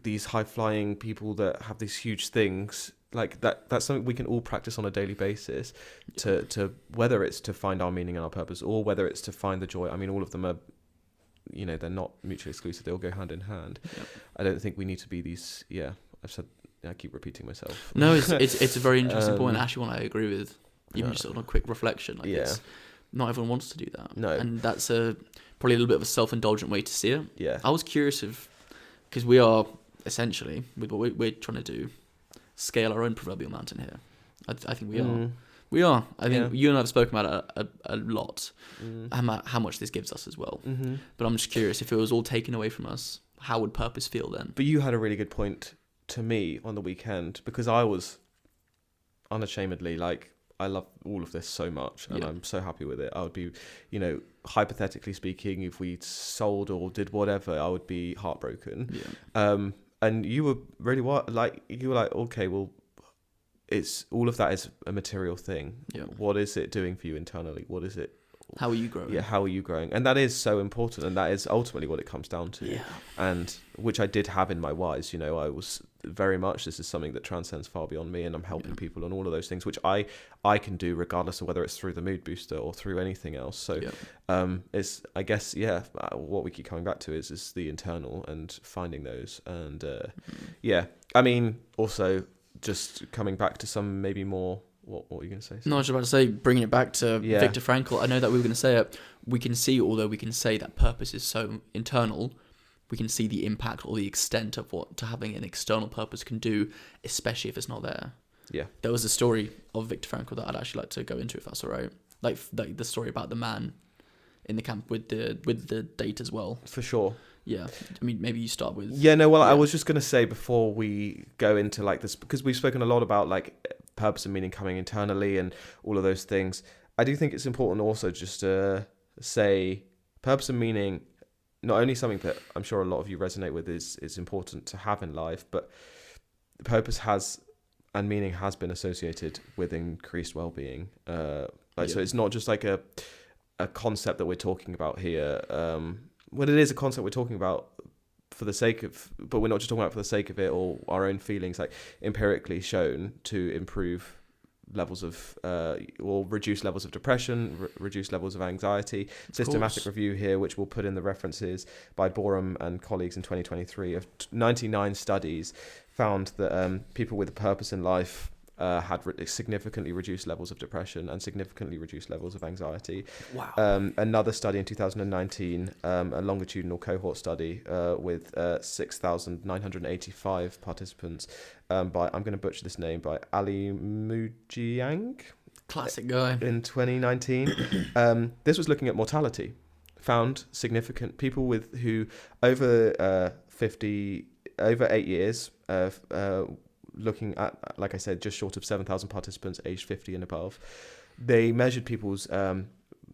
these high flying people that have these huge things. Like that's something we can all practice on a daily basis to whether it's to find our meaning and our purpose, or whether it's to find the joy. I mean, all of them are, they're not mutually exclusive. They all go hand in hand. Yep. I don't think we need to be these. Yeah, I keep repeating myself. No, it's a very interesting point. Actually, one I agree with. Even just on a quick reflection, not everyone wants to do that. No, and that's probably a little bit of a self-indulgent way to see it. Yeah, I was curious because we are essentially with what we're trying to do, scale our own proverbial mountain here. I think we are. We are. I think you and I have spoken about it a lot, how much this gives us as well. Mm-hmm. But I'm just curious, if it was all taken away from us, how would purpose feel then? But you had a really good point to me on the weekend, because I was unashamedly like, I love all of this so much, and I'm so happy with it. I would be, hypothetically speaking, if we sold or did whatever, I would be heartbroken. Yeah. And you were really okay, well, it's all of that is a material thing. Yeah. What is it doing for you internally? What is it? How are you growing? Yeah, how are you growing? And that is so important, and that is ultimately what it comes down to. Yeah. And which I did have in my whys. I was very much, this is something that transcends far beyond me, and I'm helping people on all of those things, which I can do regardless of whether it's through the mood booster or through anything else. So it's, I guess, what we keep coming back to is the internal and finding those. And I mean, also just coming back to some maybe more. What were you going to say? No, I was about to say, bringing it back to Viktor Frankl. I know that we were going to say it. We can see, although we can say that purpose is so internal, we can see the impact or the extent of what having an external purpose can do, especially if it's not there. Yeah. There was a story of Viktor Frankl that I'd actually like to go into, if that's all right. Like the story about the man in the camp with the date as well. For sure. Yeah, I mean, maybe you start with... I was just going to say, before we go into like this, because we've spoken a lot about like purpose and meaning coming internally and all of those things, I do think it's important also just to say purpose and meaning, not only something that I'm sure a lot of you resonate with is important to have in life, but purpose and meaning has been associated with increased well-being. So it's not just like a concept that we're talking about here. When it is a concept we're talking about, for the sake of, but we're not just talking about for the sake of it or our own feelings, like empirically shown to improve levels of or reduce levels of depression, reduce levels of anxiety. Systematic review here, which we'll put in the references, by Borum and colleagues in 2023 of 99 studies, found that people with a purpose in life had significantly reduced levels of depression and significantly reduced levels of anxiety. Wow. Another study in 2019, a longitudinal cohort study with 6,985 participants by, I'm going to butcher this name, by Ali Mujiang. Classic guy. In 2019. This was looking at mortality. Found significant people who over 8 years, looking at, like I said, just short of 7,000 participants aged 50 and above. They measured people's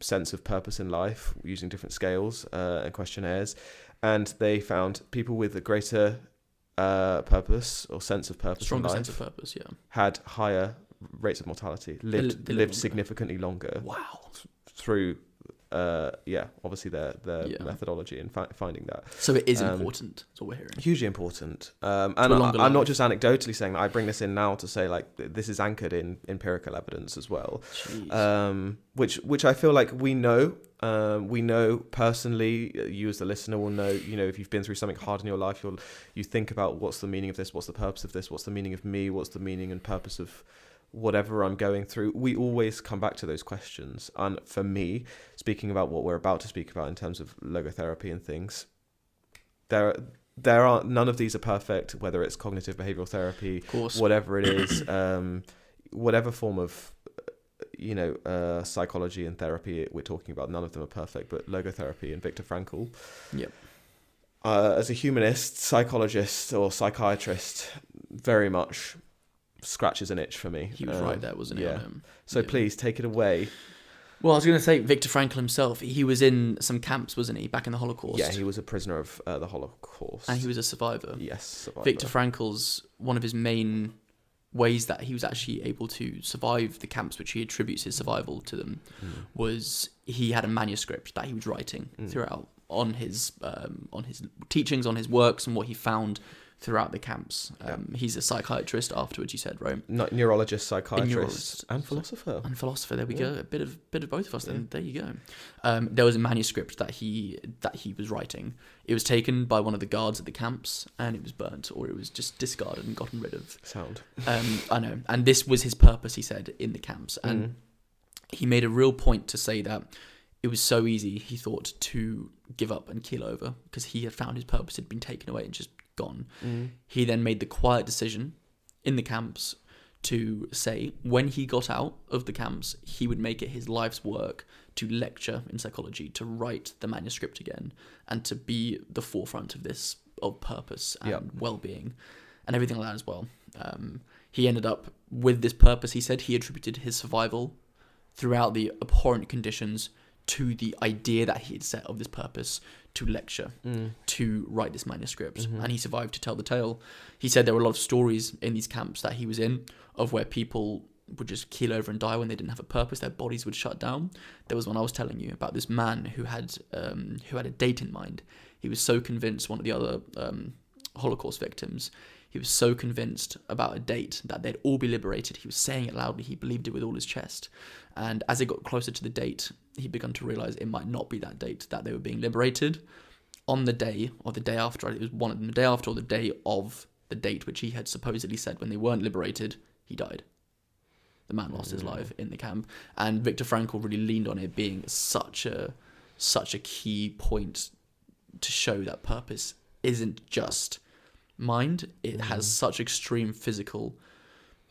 sense of purpose in life using different scales and questionnaires, and they found people with a greater purpose or sense of purpose Stronger in life, sense of purpose, yeah, had higher rates of mortality, lived significantly longer. Wow. Through obviously their methodology in finding that. So it is important. That's what we're hearing. Hugely important. And I'm not just anecdotally saying that. I bring this in now to say, like, this is anchored in empirical evidence as well. Which I feel like we know. We know personally. You as the listener will know. You know, if you've been through something hard in your life, you think about what's the meaning of this, what's the purpose of this, what's the meaning of me, what's the meaning and purpose of whatever I'm going through. We always come back to those questions. And for me, speaking about what we're about to speak about in terms of logotherapy and things, there are none of these are perfect, whether it's cognitive behavioral therapy, whatever it is, whatever form of psychology and therapy we're talking about, none of them are perfect. But logotherapy and Viktor Frankl, as a humanist, psychologist or psychiatrist, very much scratches an itch for me. He was right there, wasn't he? Yeah. So please take it away. Well, I was going to say, Viktor Frankl himself, he was in some camps, wasn't he, back in the Holocaust? Yeah, he was a prisoner of the Holocaust. And he was a survivor. Yes, survivor. Viktor Frankl's, one of his main ways that he was actually able to survive the camps, which he attributes his survival to them, was he had a manuscript that he was writing throughout on his teachings, on his works, and what he found throughout the camps. He's a psychiatrist afterwards, you said, right? Neurologist, psychiatrist, and philosopher. And philosopher, there we go. A bit of both of us then. There you go. There was a manuscript that he was writing. It was taken by one of the guards at the camps, and it was burnt, or it was just discarded and gotten rid of. Sound. I know. And this was his purpose, he said, in the camps. And he made a real point to say that it was so easy, he thought, to give up and keel over, because he had found his purpose had been taken away and just gone. He then made the quiet decision in the camps to say when he got out of the camps, he would make it his life's work to lecture in psychology, to write the manuscript again, and to be the forefront of this, of purpose and well-being and everything like that as well. He ended up with this purpose. He said he attributed his survival throughout the abhorrent conditions to the idea that he had set of this purpose to lecture, to write this manuscript. And he survived to tell the tale. He said there were a lot of stories in these camps that he was in of where people would just keel over and die when they didn't have a purpose. Their bodies would shut down. There was one I was telling you about, this man who had a date in mind. He was so convinced, one of the other Holocaust victims, he was so convinced about a date that they'd all be liberated. He was saying it loudly. He believed it with all his chest. And as it got closer to the date, he began to realize it might not be that date, that they were being liberated. On the day, or the day after, it was one of them, the day after or the day of the date which he had supposedly said when they weren't liberated, he died. The man lost his life in the camp. And Viktor Frankl really leaned on it being such a key point to show that purpose isn't just mind. It has such extreme physical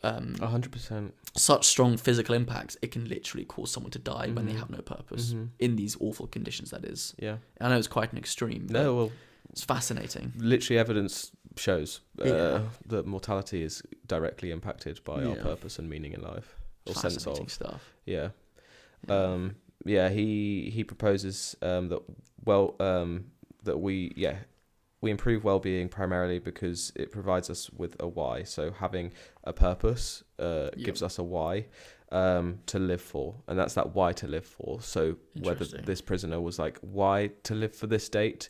100%, such strong physical impacts. It can literally cause someone to die when they have no purpose in these awful conditions. That is, I know it's quite an extreme. No, well, it's fascinating. Literally, evidence shows that mortality is directly impacted by our purpose and meaning in life, or sense of stuff. He proposes that we improve well-being primarily because it provides us with a why. So having a purpose gives us a why. to live for, and that's that why to live for. So whether this prisoner was like, why to live for this date,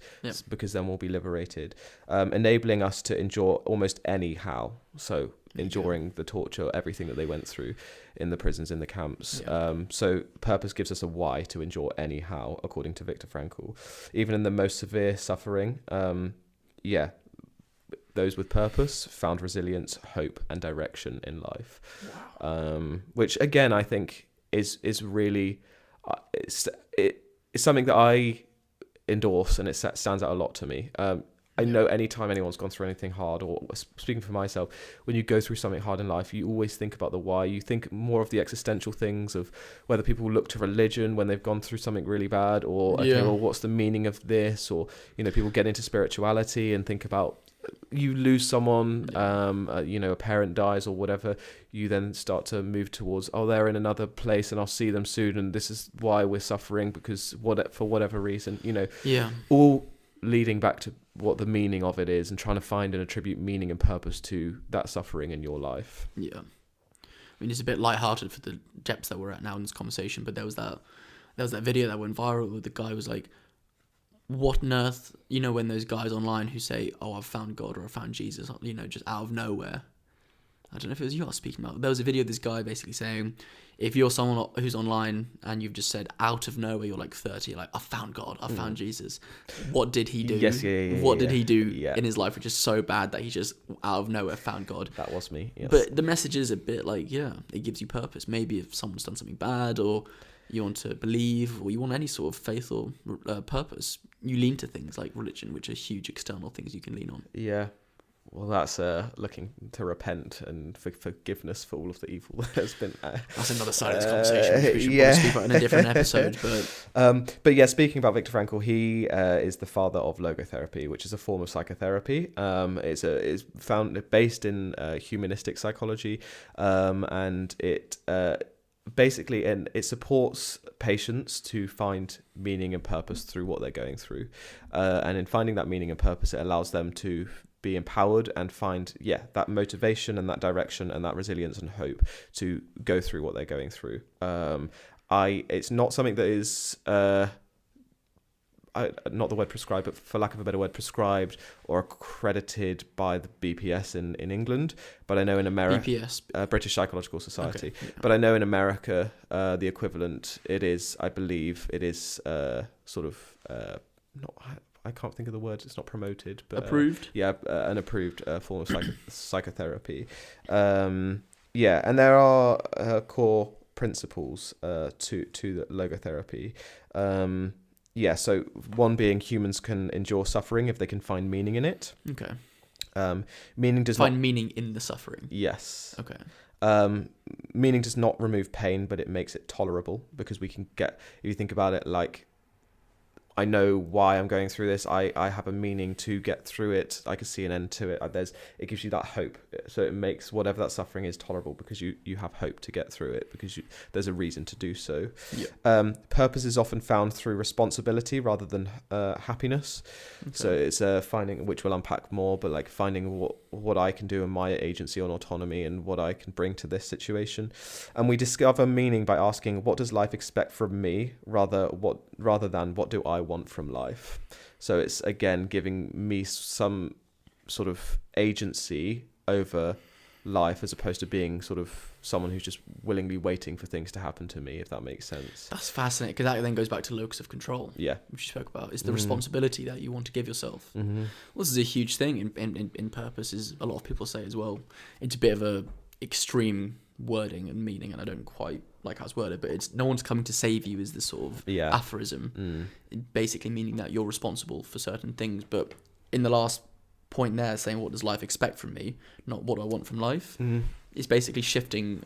because then we'll be liberated, enabling us to endure almost any how. So enduring the torture, everything that they went through in the prisons, in the camps. So purpose gives us a why to endure any how, according to Viktor Frankl. Even in the most severe suffering, those with purpose found resilience, hope, and direction in life. Wow. Which again, I think is really it's something that I endorse, and it stands out a lot to me. I know anytime anyone's gone through anything hard, or speaking for myself, when you go through something hard in life, you always think about the why. You think more of the existential things of whether people look to religion when they've gone through something really bad, or well, what's the meaning of this? Or, people get into spirituality and think about, you lose someone, a parent dies or whatever, you then start to move towards, they're in another place and I'll see them soon, and this is why we're suffering, because for whatever reason, all leading back to what the meaning of it is, and trying to find and attribute meaning and purpose to that suffering in your life. I mean, it's a bit lighthearted for the depths that we're at now in this conversation, but there was that video that went viral where the guy was like, what on earth, when those guys online who say, I've found God or I found Jesus, just out of nowhere. I don't know if it was you I was speaking about. There was a video of this guy basically saying, if you're someone who's online and you've just said out of nowhere, you're like 30, you're like, I found God, I found Jesus. What did he do? What did he do in his life, which is so bad that he just out of nowhere found God? That was me, yes. But the message is a bit like, it gives you purpose. Maybe if someone's done something bad, or you want to believe, or you want any sort of faith or purpose, you lean to things like religion, which are huge external things you can lean on. Yeah. Well, that's looking to repent and for forgiveness for all of the evil that has been. That's another side of this conversation, which we should probably speak about in a different episode. But yeah, speaking about Viktor Frankl, he is the father of logotherapy, which is a form of psychotherapy. It's based in humanistic psychology, and it basically it supports patients to find meaning and purpose through what they're going through, and in finding that meaning and purpose, it allows them to be empowered and find that motivation and that direction and that resilience and hope to go through what they're going through. It's not something that is not the word prescribed, but for lack of a better word, prescribed or accredited by the BPS in England. But I know in America, BPS, British Psychological Society. Okay. But I know in America, the equivalent, I believe it is sort of not. I can't think of the word. It's not promoted, but approved. An approved form of psychotherapy. And there are core principles to the logotherapy. So one being humans can endure suffering if they can find meaning in it. Okay. Meaning does find meaning in the suffering. Yes. Okay. Meaning does not remove pain, but it makes it tolerable, because we can get, if you think about it, like, I know why I'm going through this. I have a meaning to get through it. I can see an end to it. It gives you that hope. So it makes whatever that suffering is tolerable, because you have hope to get through it, because there's a reason to do so. Yeah. Purpose is often found through responsibility rather than happiness. Okay. So it's finding, which we'll unpack more, but like finding what I can do in my agency and autonomy and what I can bring to this situation. And we discover meaning by asking, what does life expect from me, rather than what do I want from life. So it's again giving me some sort of agency over life, as opposed to being sort of someone who's just willingly waiting for things to happen to me, if that makes sense. That's fascinating, because that then goes back to locus of control, which you spoke about. It's the responsibility that you want to give yourself. Mm-hmm. Well, this is a huge thing in purpose, is a lot of people say as well. It's a bit of a extreme wording and meaning, and I don't quite like how it's worded, but it's no one's coming to save you is the sort of aphorism, basically meaning that you're responsible for certain things. But in the last point there, saying what does life expect from me, not what do I want from life, is basically shifting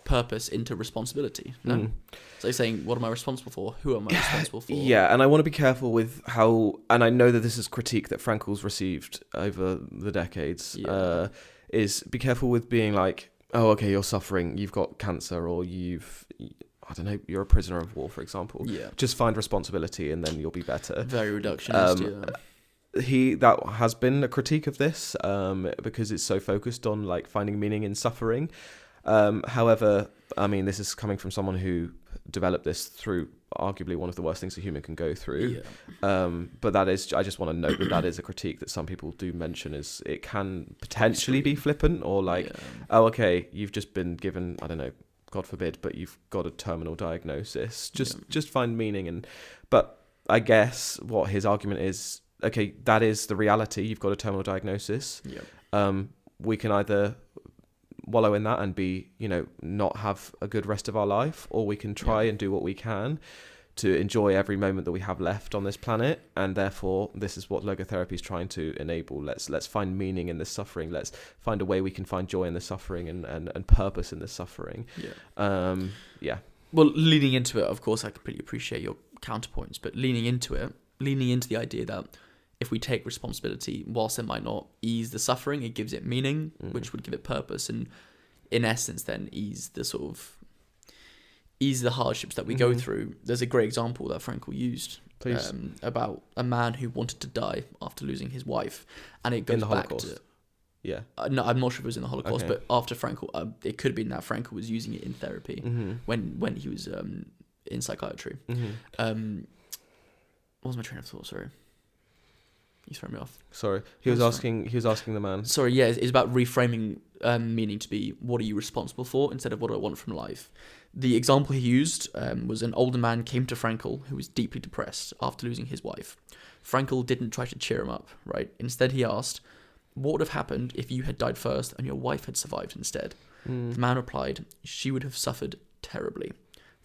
purpose into responsibility. No, so saying, what am I responsible for? Who am I responsible for? Yeah, and I want to be careful with how, and I know that this is critique that Frankl's received over the decades, is be careful with being like, oh, okay, you're suffering, you've got cancer, or you're a prisoner of war, for example. Yeah. Just find responsibility and then you'll be better. Very reductionist, That has been a critique of this, because it's so focused on like finding meaning in suffering. However, I mean, this is coming from someone who developed this through arguably one of the worst things a human can go through. But that is, I just want to note that is a critique that some people do mention, is it can potentially be flippant, or like, oh, okay, you've just been given, I don't know, God forbid, but you've got a terminal diagnosis. Just find meaning in. But I guess what his argument is, okay, that is the reality. You've got a terminal diagnosis. We can either wallow in that and be, not have a good rest of our life, or we can try and do what we can to enjoy every moment that we have left on this planet. And therefore, this is what logotherapy is trying to enable. Let's find meaning in the suffering. Let's find a way we can find joy in the suffering and purpose in the suffering. Well, leaning into it, of course, I completely appreciate your counterpoints, but leaning into the idea that if we take responsibility, whilst it might not ease the suffering, it gives it meaning, which would give it purpose, and in essence then ease the hardships that we go through. There's a great example that Frankl used about a man who wanted to die after losing his wife, and it goes back to... Yeah. No, I'm not sure if it was in the Holocaust, but after Frankl, it could have been that Frankl was using it in therapy when he was in psychiatry. What was my train of thought? Sorry. You throw me off. Sorry. He was asking the man. Sorry, yeah, it's about reframing meaning to be, what are you responsible for, instead of what do I want from life. The example he used was an older man came to Frankl who was deeply depressed after losing his wife. Frankl didn't try to cheer him up, right? Instead, he asked, what would have happened if you had died first and your wife had survived instead? The man replied, she would have suffered terribly.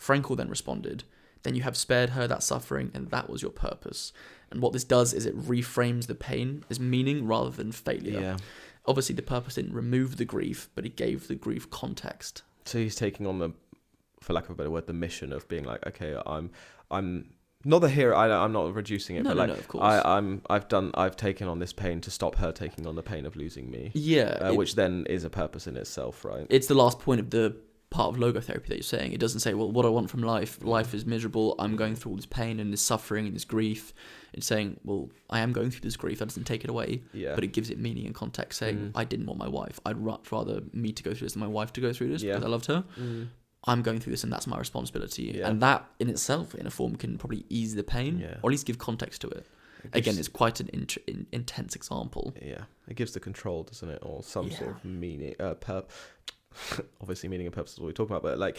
Frankl then responded, then you have spared her that suffering, and that was your purpose. And what this does is it reframes the pain as meaning rather than failure. Yeah. Obviously, the purpose didn't remove the grief, but it gave the grief context. So he's taking on the, for lack of a better word, the mission of being like, okay, I'm not the hero. I'm not reducing it, but like, of course. I've taken on this pain to stop her taking on the pain of losing me. Yeah, which then is a purpose in itself, right? It's the last point of the part of logotherapy that you're saying. It doesn't say, well, what I want from life. Life is miserable. I'm going through all this pain and this suffering and this grief. It's saying, well, I am going through this grief. That doesn't take it away, but it gives it meaning and context. Saying, I didn't want my wife. I'd rather me to go through this than my wife to go through this because I loved her. I'm going through this and that's my responsibility. And that in itself, in a form, can probably ease the pain or at least give context to it. Again, it's quite an intense example. Yeah, it gives the control, doesn't it? Or some sort of meaning, obviously meaning and purpose is what we're talking about, but like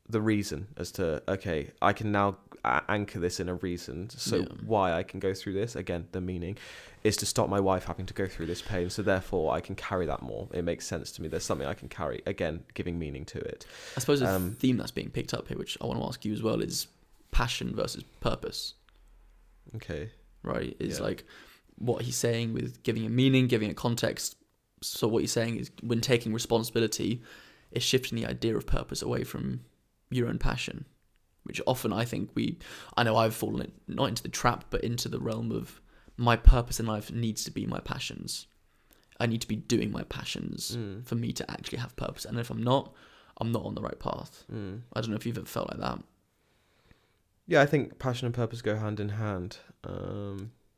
the reason as to, okay, I can now anchor this in a reason, so why I can go through this. Again, the meaning is to stop my wife having to go through this pain, so therefore I can carry that more. It makes sense to me. There's something I can carry, again, giving meaning to it. I suppose a theme that's being picked up here, which I want to ask you as well, is passion versus purpose. Okay. Right? Is like what he's saying with giving it meaning, giving it context. So what he's saying is, when taking responsibility, is shifting the idea of purpose away from your own passion, which often I know I've fallen not into the trap, but into the realm of my purpose in life needs to be my passions. I need to be doing my passions for me to actually have purpose. And if I'm not on the right path. I don't know if you've ever felt like that. Yeah, I think passion and purpose go hand in hand.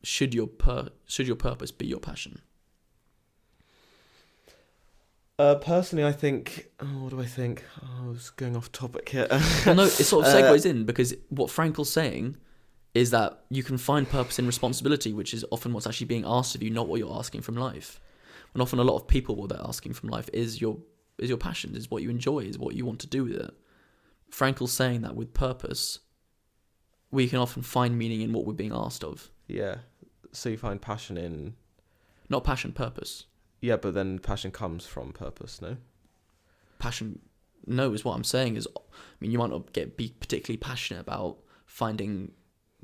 Should your purpose be your passion? Personally, I think... what do I think? I was going off topic here. Well, no, it sort of segues in, because what Frankl's saying is that you can find purpose in responsibility, which is often what's actually being asked of you, not what you're asking from life. And often a lot of people, what they're asking from life is your passion, is what you enjoy, is what you want to do with it. Frankl's saying that with purpose, we can often find meaning in what we're being asked of. Yeah. So you find passion in... Not passion, purpose. Yeah, but then passion comes from purpose, no? Passion, no, is what I'm saying is... you might not be particularly passionate about finding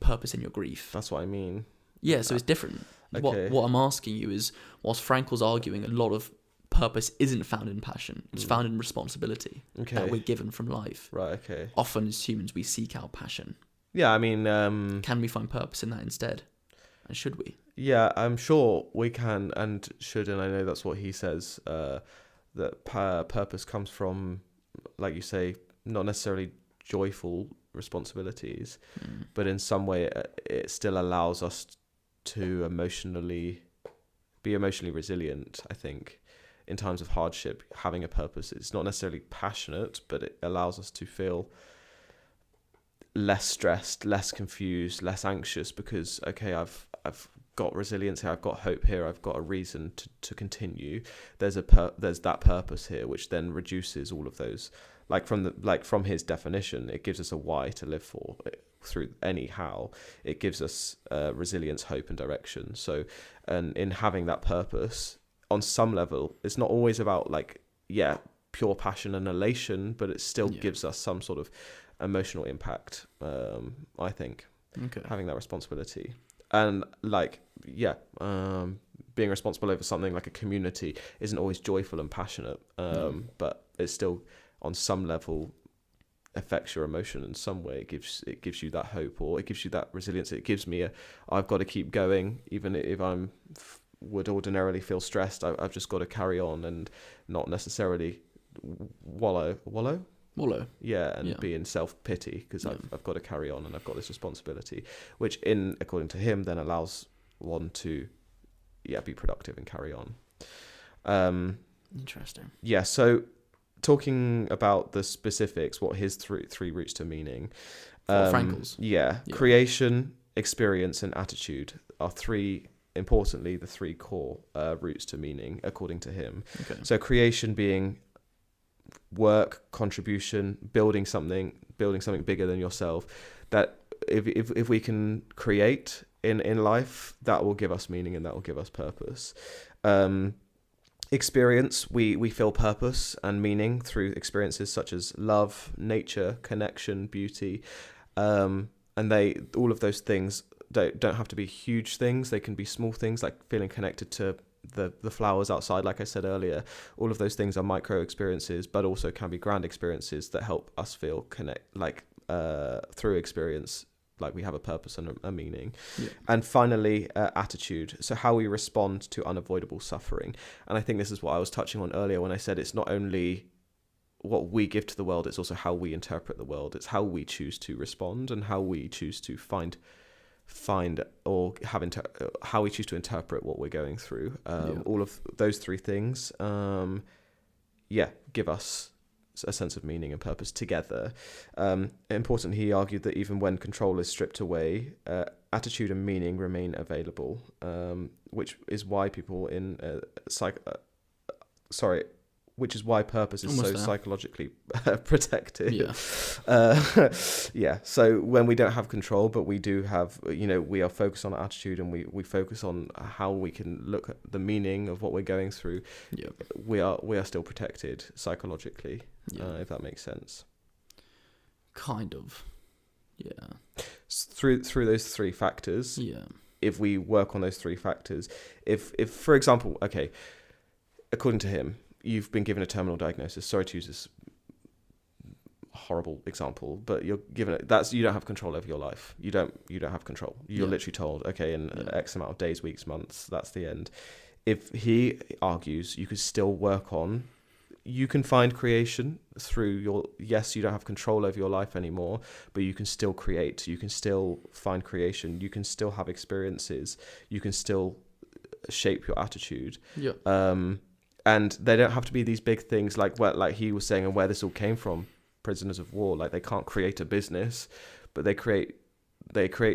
purpose in your grief. That's what I mean. Yeah, so it's different. Okay. What I'm asking you is, whilst Frankl's arguing a lot of purpose isn't found in passion, it's found in responsibility that we're given from life. Right, okay. Often as humans, we seek out passion. Yeah, I mean... Can we find purpose in that instead? And should we? Yeah, I'm sure we can and should, and I know that's what he says, that purpose comes from, like you say, not necessarily joyful responsibilities, but in some way it still allows us to be emotionally resilient, I think, in times of hardship, having a purpose. It's not necessarily passionate, but it allows us to feel less stressed, less confused, less anxious, because okay, I've got resilience here, I've got hope here, I've got a reason to continue. There's that purpose here, which then reduces all of those. From his definition, it gives us a why to live for. Through anyhow, it gives us resilience, hope, and direction. So, and in having that purpose, on some level, it's not always about pure passion and elation, but it still gives us some sort of emotional impact. I think having that responsibility and being responsible over something like a community isn't always joyful and passionate, but it's still on some level affects your emotion in some way. It gives you that hope, or it gives you that resilience. It gives me I've got to keep going, even if would ordinarily feel stressed. I've just got to carry on and not necessarily wallow, be in self-pity, because I've got to carry on and I've got this responsibility, which according to him then allows one to be productive and carry on. Interesting. So talking about the specifics, what his three routes to meaning, Frankl's. Creation, experience, and attitude are the three core routes to meaning, according to him. Okay. So creation being work, contribution, building something bigger than yourself. That if we can create in life, that will give us meaning and that will give us purpose. Experience, we feel purpose and meaning through experiences such as love, nature, connection, beauty, and all of those things don't have to be huge things. They can be small things, like feeling connected to the flowers outside, like I said earlier. All of those things are micro experiences, but also can be grand experiences that help us feel through experience, like we have a purpose and a meaning. And finally, attitude, so how we respond to unavoidable suffering. And I think this is what I was touching on earlier when I said it's not only what we give to the world, it's also how we interpret the world. It's how we choose to respond and how we choose to find or how we choose to interpret what we're going through. All of those three things give us a sense of meaning and purpose together. Importantly, he argued that even when control is stripped away, attitude and meaning remain available, which is why people which is why purpose is psychologically protected. So when we don't have control, but we do have, we are focused on attitude, and we focus on how we can look at the meaning of what we're going through. We are still protected psychologically, if that makes sense. Kind of. Through those three factors. If we work on those three factors, if for example, according to him, you've been given a terminal diagnosis. Sorry to use this horrible example, but you're given it. You don't have control over your life. You don't have control. You're literally told, in X amount of days, weeks, months, that's the end. If he argues, you could still work on. You can find creation through you don't have control over your life anymore, but you can still create. You can still find creation. You can still have experiences. You can still shape your attitude. And they don't have to be these big things like he was saying, and where this all came from, prisoners of war. Like, they can't create a business, but they create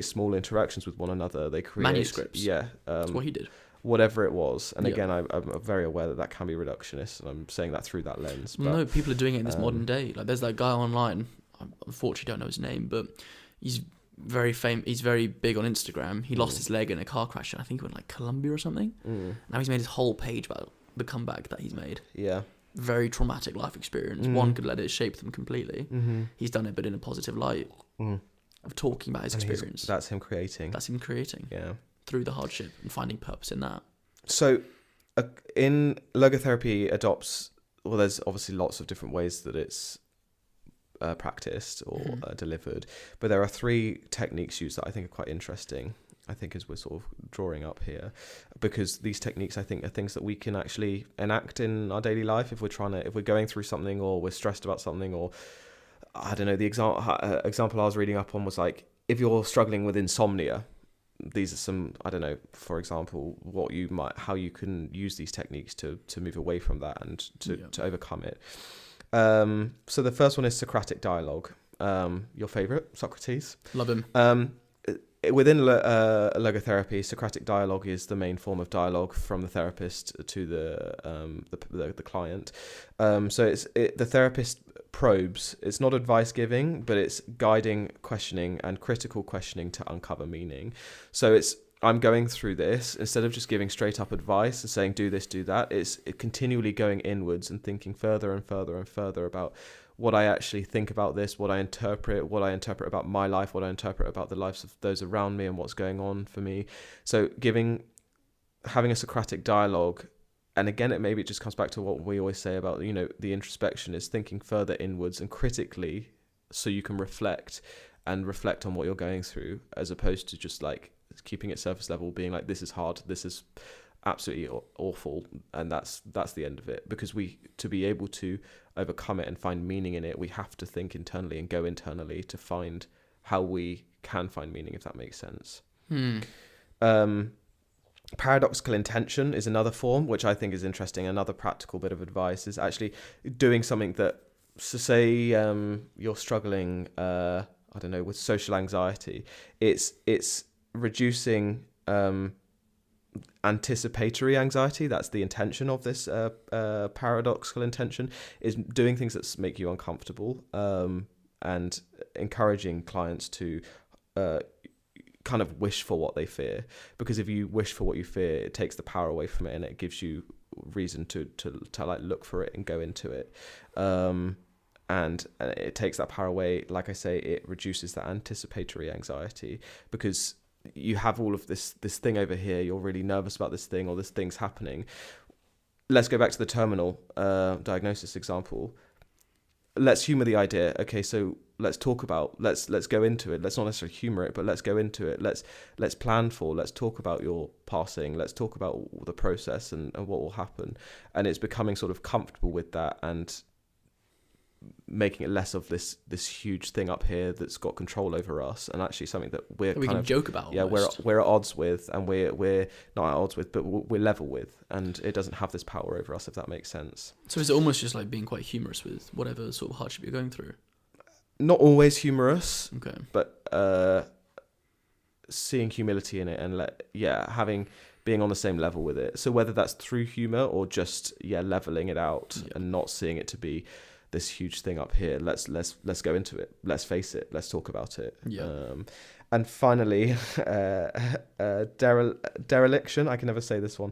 small interactions with one another. They create manuscripts. That's what he did. Whatever it was. And again, I'm very aware that can be reductionist, and I'm saying that through that lens. But, no, people are doing it in this modern day. Like, there's that guy online. I unfortunately don't know his name, but he's very famous. He's very big on Instagram. He lost his leg in a car crash, and I think he went Colombia or something. Now he's made his whole page about the comeback that he's made. Very traumatic life experience. One could let it shape them completely. He's done it, but in a positive light of talking about his experience. That's him creating. Through the hardship and finding purpose in that. So in logotherapy there's obviously lots of different ways that it's practiced or delivered, but there are three techniques used that I think are quite interesting, I think, as we're sort of drawing up here, because these techniques, I think, are things that we can actually enact in our daily life if we're going through something, or we're stressed about something, or I don't know. The example I was reading up on was if you're struggling with insomnia, these are some, I don't know, for example, how you can use these techniques to move away from that and to overcome it. So the first one is Socratic dialogue. Your favorite, Socrates. Love him. Within logotherapy, Socratic dialogue is the main form of dialogue from the therapist to the client. So the therapist probes. It's not advice giving, but it's guiding, questioning, and critical questioning to uncover meaning. So I'm going through this instead of just giving straight up advice and saying do this, do that. It's continually going inwards and thinking further and further and further about what I actually think about this, what I interpret about my life, what I interpret about the lives of those around me and what's going on for me. So having a Socratic dialogue, and again, it just comes back to what we always say about, the introspection is thinking further inwards and critically so you can reflect on what you're going through, as opposed to just like keeping it surface level, being like, this is hard, this is absolutely awful, and that's the end of it. Because to be able to overcome it and find meaning in it, we have to think internally and go internally to find how we can find meaning, if that makes sense. Paradoxical intention is another form, which I think is interesting. Another practical bit of advice is actually doing something that, so say you're struggling, I don't know, with social anxiety. It's reducing anticipatory anxiety. That's the intention of this paradoxical intention, is doing things that make you uncomfortable, and encouraging clients to kind of wish for what they fear. Because if you wish for what you fear, it takes the power away from it, and it gives you reason to like look for it and go into it. And it takes that power away. Like I say, it reduces that anticipatory anxiety, because you have all of this thing over here, you're really nervous about this thing, or this thing's happening. Let's go back to the terminal diagnosis example. Let's humor the idea. Okay, so let's go into it. Let's not necessarily humor it, but let's go into it. Let's plan for, let's talk about your passing. Let's talk about the process and what will happen. And it's becoming sort of comfortable with that and making it less of this huge thing up here that's got control over us, and actually something that we can joke about. Yeah, we're at odds with, and we're not at odds with, but we're level with, and it doesn't have this power over us, if that makes sense. So is it almost just like being quite humorous with whatever sort of hardship you're going through? Not always humorous, okay, but seeing humility in it, and being on the same level with it. So whether that's through humor or just leveling it out and not seeing it to be this huge thing up here, let's go into it, let's face it, let's talk about it. And finally, dereliction, I can never say this one,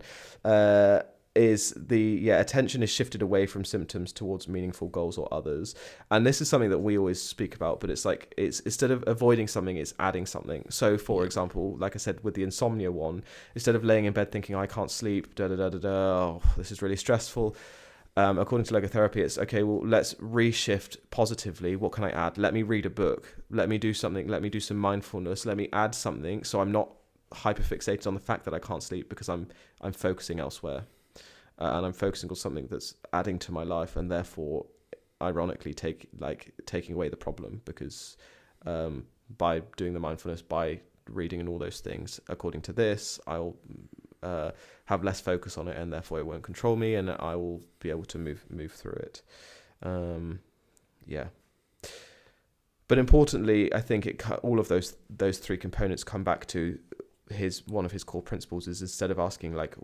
is the attention is shifted away from symptoms towards meaningful goals or others. And this is something that we always speak about, but it's like, it's instead of avoiding something, it's adding something. So for example, like I said with the insomnia one, instead of laying in bed thinking I can't sleep, this is really stressful, according to logotherapy, it's okay, well, let's reshift positively. What can I add? Let me read a book. Let me do something. Let me do some mindfulness. Let me add something, so I'm not hyperfixated on the fact that I can't sleep, because I'm focusing elsewhere, and I'm focusing on something that's adding to my life, and therefore, ironically, taking away the problem, because by doing the mindfulness, by reading and all those things, according to this, I'll have less focus on it, and therefore it won't control me, and I will be able to move through it. But importantly, I think all of those three components come back to one of his core principles is, instead of asking like,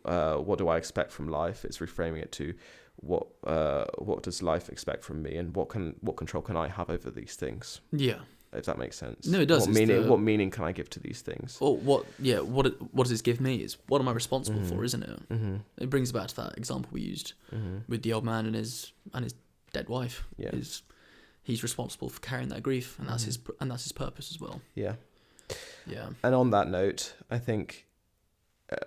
what do I expect from life, it's reframing it to what does life expect from me, and what control can I have over these things? Yeah. If that makes sense. No, it does. What meaning can I give to these things? Or what does this give me? Is what am I responsible for, isn't it? Mm-hmm. It brings back to that example we used with the old man and his dead wife. Yeah. He's responsible for carrying that grief, and that's his purpose as well. Yeah. Yeah. And on that note, I think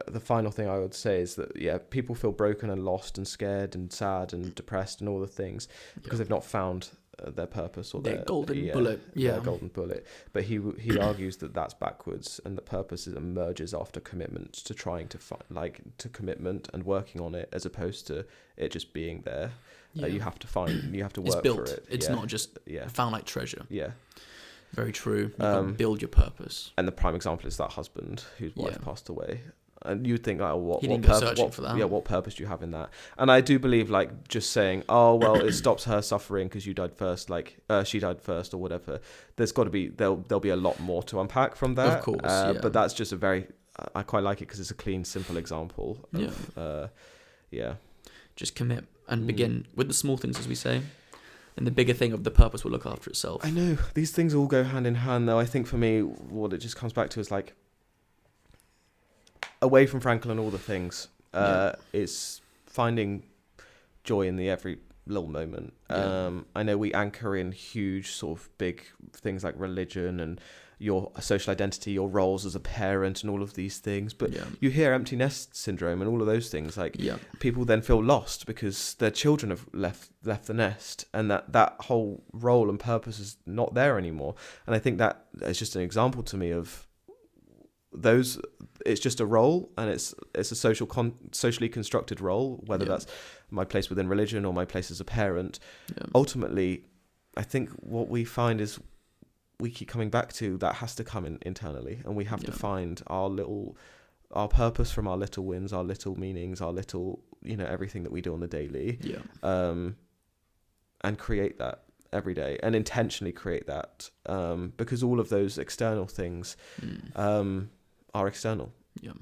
the final thing I would say is that people feel broken and lost and scared and sad and depressed and all the things because they've not found their purpose or their golden bullet. Yeah, golden bullet. But he argues that that's backwards, and the purpose emerges after commitment to trying to to commitment and working on it, as opposed to it just being there. You have to work for it. It's not just found like treasure. Yeah. Very true. Build your purpose. And the prime example is that husband whose wife passed away. And you'd think, like, what purpose? For that. Yeah, what purpose do you have in that? And I do believe, like, just saying, oh well, it stops her suffering because you died first, like she died first or whatever. There's got to be there'll be a lot more to unpack from that. Of course, but that's just a very I quite like it because it's a clean, simple example. Of, just commit and begin with the small things, as we say. And the bigger thing of the purpose will look after itself. I know these things all go hand in hand, though. I think for me, what it just comes back to is like, away from Frankl and all the things, it's finding joy in the every little moment. I know we anchor in huge sort of big things like religion and your social identity, your roles as a parent and all of these things, but you hear empty nest syndrome and all of those things, like people then feel lost because their children have left the nest, and that whole role and purpose is not there anymore. And I think that is just an example to me of those. It's just a role, and it's a socially constructed role, whether that's my place within religion or my place as a parent. Ultimately, I think what we find is we keep coming back to that has to come in internally, and we have to find our purpose from our little wins, our little meanings, our little, everything that we do on the daily, and create that every day and intentionally create that, because all of those external things are external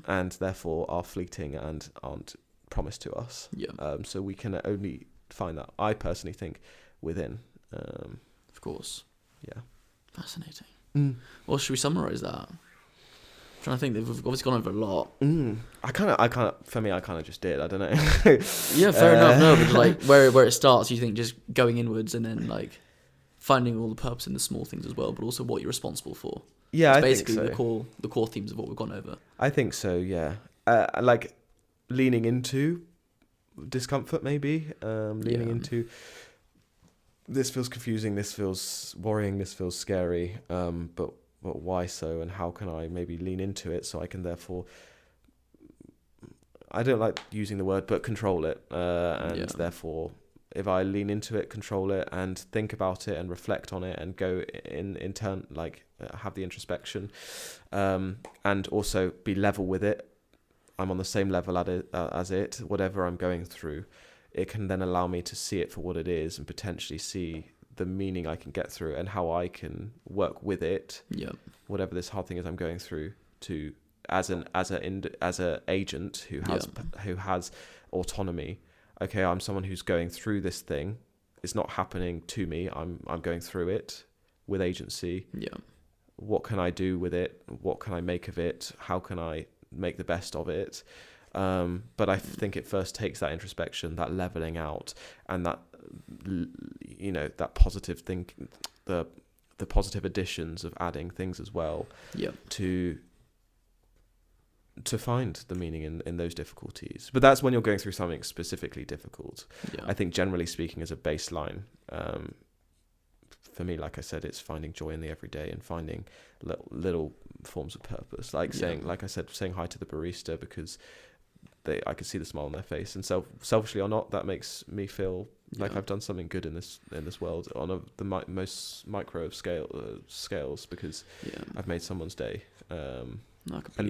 and therefore are fleeting and aren't promised to us. So we can only find that, I personally think, within. Of course. Fascinating. Well, should we summarize that? I'm trying to think. We've obviously gone over a lot. I kind of just did. I don't know. Fair enough. No, but like where it starts, you think just going inwards and then like finding all the purpose in the small things as well, but also what you're responsible for. Yeah, it's I basically think so. the core themes of what we've gone over. I think so. Yeah, like leaning into discomfort, maybe leaning into. This feels confusing, this feels worrying, this feels scary, but why so, and how can I maybe lean into it so I can therefore, I don't like using the word, but control it, and therefore if I lean into it, control it, and think about it and reflect on it and go in turn, like have the introspection, and also be level with it. I'm on the same level as it, whatever I'm going through. It can then allow me to see it for what it is and potentially see the meaning I can get through and how I can work with it. Whatever this hard thing is I'm going through, to as an agent who has autonomy. Okay, I'm someone who's going through this thing. It's not happening to me. I'm going through it with agency. What can I do with it? What can I make of it? How can I make the best of it? But I think it first takes that introspection, that leveling out, and that that positive thinking, the positive additions of adding things as well, to find the meaning in those difficulties. But that's when you're going through something specifically difficult. I think generally speaking, as a baseline, for me, like I said, it's finding joy in the everyday and finding little forms of purpose, like saying hi to the barista because I could see the smile on their face, and selfishly or not, that makes me feel like I've done something good in this world on the most micro of scales, because I've made someone's day. And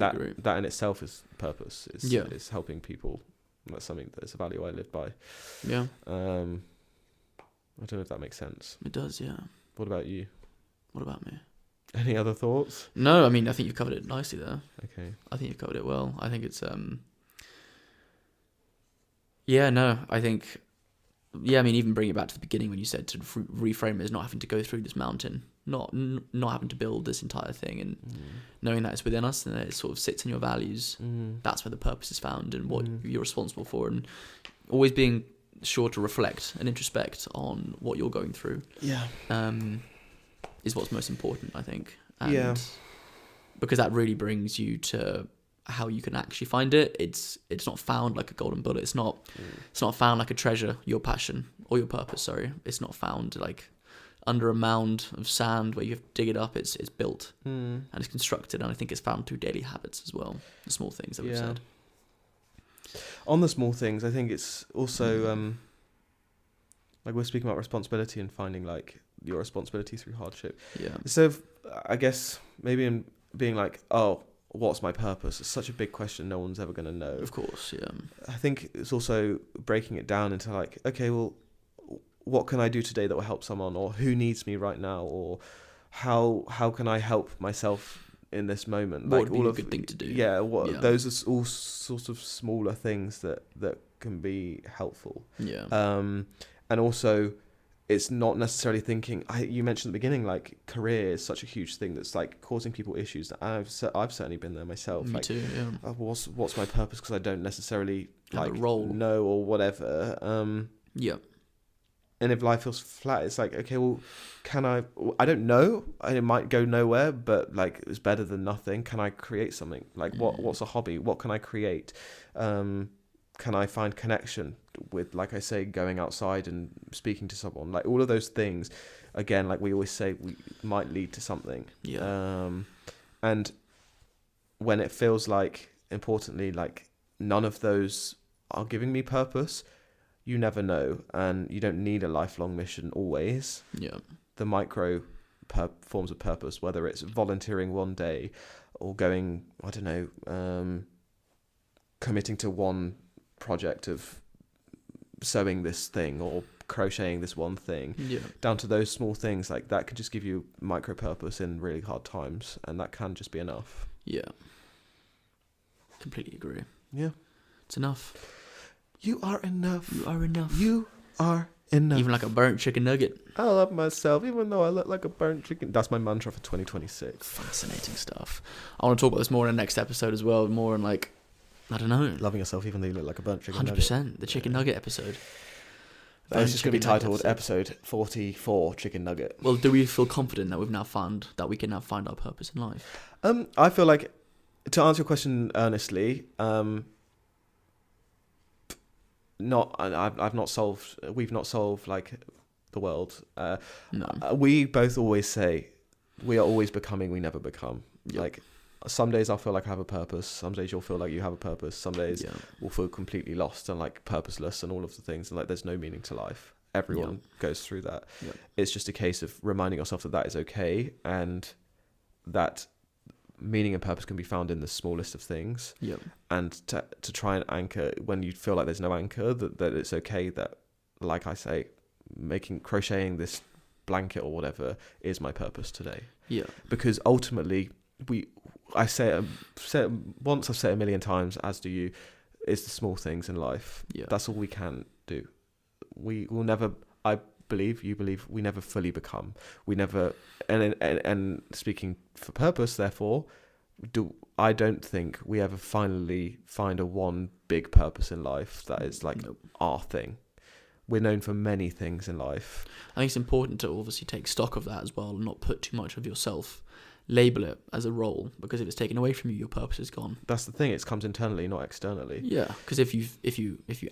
that in itself is purpose. It's helping people. That's something that's a value I live by. I don't know if that makes sense. It does, yeah. What about you? What about me? Any other thoughts? No, I mean, I think you've covered it nicely there. Okay. I think you've covered it well. I think it's, I think, I mean, even bring it back to the beginning when you said to reframe it as not having to go through this mountain, not having to build this entire thing, and knowing that it's within us and that it sort of sits in your values. That's where the purpose is found and what you're responsible for, and always being sure to reflect and introspect on what you're going through. Is what's most important, I think. And because that really brings you to how you can actually find it. It's not found like a golden bullet. It's not found like a treasure, your passion or your purpose, sorry. It's not found like under a mound of sand where you have to dig it up. It's built and it's constructed, and I think it's found through daily habits as well. The small things that we've said. On the small things, I think it's also Like we're speaking about responsibility and finding like your responsibility through hardship. Yeah. So I guess maybe in being like, oh, what's my purpose? It's such a big question. No one's ever going to know. Of course, yeah. I think it's also breaking it down into like, okay, well, what can I do today that will help someone, or who needs me right now, or how can I help myself in this moment? What would be a good thing to do? Yeah, those are all sorts of smaller things that can be helpful. Yeah. And also, it's not necessarily thinking. You mentioned at the beginning, like career is such a huge thing that's like causing people issues. I've certainly been there myself. Me like, too. Yeah. What's my purpose? Because I don't necessarily have a role. know or whatever. Yeah. And if life feels flat, it's like, okay, well, I don't know. It might go nowhere, but like it's better than nothing. Can I create something? Like what's a hobby? What can I create? Can I find connection with, like I say, going outside and speaking to someone? Like all of those things, again, like we always say, we might lead to something. Yeah. And when it feels like, importantly, like none of those are giving me purpose, you never know, and you don't need a lifelong mission always. Yeah. The micro forms of purpose, whether it's volunteering one day or going, I don't know, committing to one project of sewing this thing or crocheting this one thing, down to those small things, like that can just give you micro purpose in really hard times, and that can just be enough. Yeah. Completely agree. Yeah. It's enough. You are enough. You are enough. You are enough. Even like a burnt chicken nugget. I love myself, even though I look like a burnt chicken. That's my mantra for 2026. Fascinating stuff. I want to talk about this more in the next episode as well. More in like, I don't know. Loving yourself even though you look like a burnt chicken 100%. nugget. The chicken nugget episode. It's just going to be titled episode 44, Chicken Nugget. Well, do we feel confident that we've now found, that we can now find our purpose in life? I feel like, to answer your question earnestly, we've not solved like the world. No. We both always say we are always becoming, we never become. Yep. Like some days I'll feel like I have a purpose, some days you'll feel like you have a purpose, some days we'll feel completely lost and like purposeless and all of the things, and like there's no meaning to life. Everyone goes through that. It's just a case of reminding yourself that is okay, and that meaning and purpose can be found in the smallest of things. And to try and anchor when you feel like there's no anchor, that it's okay, that, like I say, crocheting this blanket or whatever is my purpose today. Because ultimately, I've said it once, I've said it a million times, as do you, it's the small things in life. That's all we can do. We will never, I believe, you believe, we never fully become. We never, and speaking for purpose, therefore, I don't think we ever finally find a one big purpose in life that is like our thing. We're known for many things in life. I think it's important to obviously take stock of that as well, and not put too much of yourself, label it as a role, because if it's taken away from you, your purpose is gone. That's the thing; it comes internally, not externally. Because if you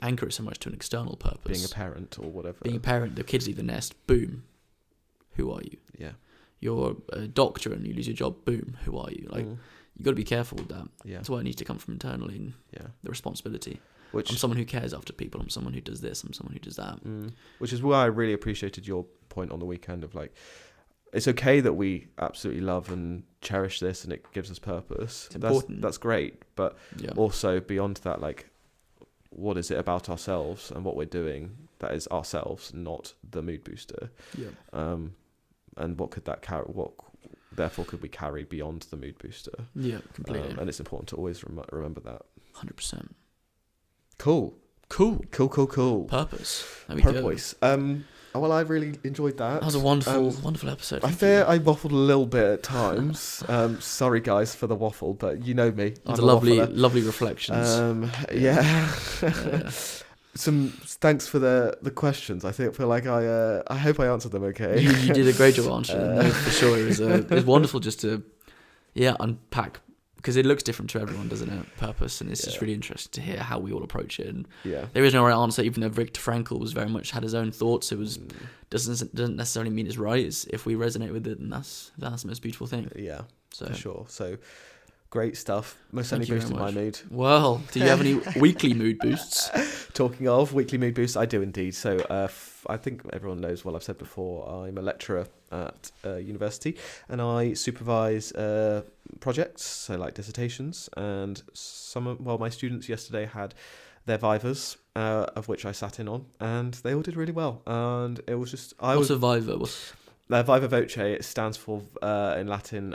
anchor it so much to an external purpose, being a parent or whatever, the kids leave the nest, boom, who are you? You're a doctor and you lose your job, boom, who are you? Like you got to be careful with that. That's why it needs to come from internally, and the responsibility. I'm someone who cares after people. I'm someone who does this. I'm someone who does that. Which is why I really appreciated your point on the weekend of like, it's okay that we absolutely love and cherish this and it gives us purpose. It's important. That's great. But also beyond that, like, what is it about ourselves and what we're doing that is ourselves, not the mood booster? And what could that carry? What therefore could we carry beyond the mood booster? Completely. And it's important to always remember that. 100%. Cool. Purpose. There we go. Well, I really enjoyed that. That was a wonderful episode. I fear I waffled a little bit at times. Sorry, guys, for the waffle, but you know me. It's lovely reflections. Some thanks for the questions. I feel like I hope I answered them okay. You did a great job answering them, for sure. It was wonderful just to unpack, because it looks different to everyone, doesn't it? Purpose, and it's just really interesting to hear how we all approach it. And there is no right answer, even though Viktor Frankl was very much had his own thoughts. It was doesn't necessarily mean it's right. It's if we resonate with it, and that's the most beautiful thing. For sure. So Great stuff. Most certainly boosted my mood. Well, do you have any weekly mood boosts? Talking of weekly mood boosts, I do indeed. So I think everyone knows what I've said before. I'm a lecturer at university, and I supervise projects, so like dissertations. And my students yesterday had their vivas, of which I sat in on, and they all did really well. And it was just What's a viva? Viva voce, it stands for, in Latin,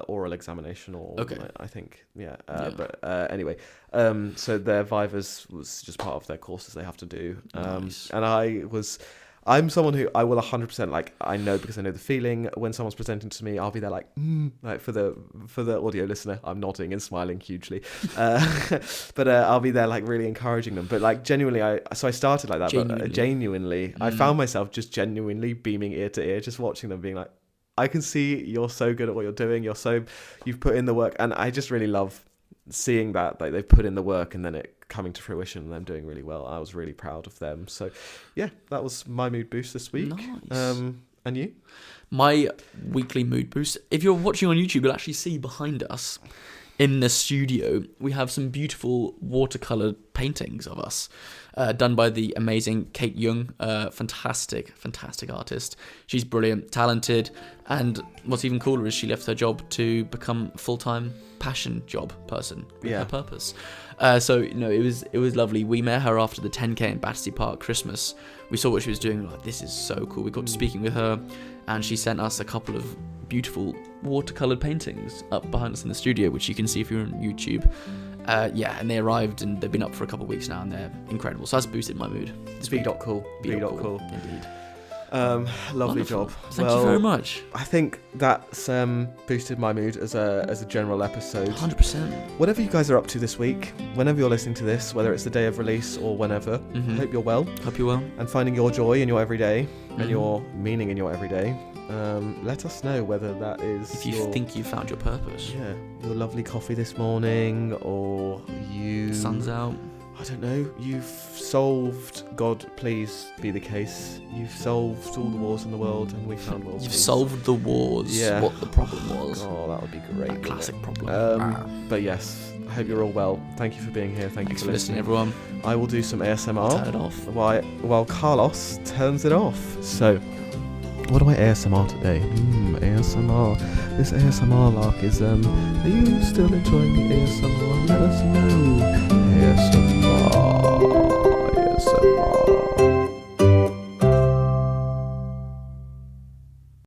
oral examination, or I think, But anyway, so their vivas was just part of their courses they have to do. Nice. And I'm someone who I will 100%, like, I know because I know the feeling. When someone's presenting to me, I'll be there like for the audio listener, I'm nodding and smiling hugely. But I'll be there like really encouraging them. But like genuinely, I started like that. But genuinely, I found myself just genuinely beaming ear to ear, just watching them, being like, I can see you're so good at what you're doing. You've put in the work, and I just really love seeing that, like, they've put in the work and then it coming to fruition and them doing really well. I was really proud of them. So yeah, that was my mood boost this week. Nice. And you? My weekly mood boost, if you're watching on YouTube, you'll actually see behind us in the studio we have some beautiful watercolor paintings of us, done by the amazing Kate Young, fantastic artist. She's brilliant, talented, and what's even cooler is she left her job to become a full-time passion job person with her purpose. So it was lovely. We met her after the 10K in Battersea Park Christmas. We saw what she was doing. We were like, this is so cool. We got to speaking with her, and she sent us a couple of beautiful watercolored paintings up behind us in the studio, which you can see if you're on YouTube. And they arrived, and they've been up for a couple of weeks now, and they're incredible. So that's boosted my mood. Cool. Indeed. Lovely job. Thank you very much. I think that's boosted my mood as a general episode. 100%. Whatever you guys are up to this week, whenever you're listening to this, whether it's the day of release or whenever, I hope you're well. Hope you're well. And finding your joy in your everyday and your meaning in your everyday. Let us know whether that is if you think you found your purpose. Yeah, your lovely coffee this morning, or the sun's out. I don't know, you've solved, God please be the case, you've solved all the wars in the world and we found world You've peace. Solved the wars, what the problem was. Oh, that would be great. A classic problem. But yes, I hope you're all well. Thank you for being here. Thanks for listening, everyone. I will do some ASMR. Turn it off. While Carlos turns it off. So, what do I ASMR today? ASMR. This ASMR lark is, are you still enjoying the ASMR? Let us know.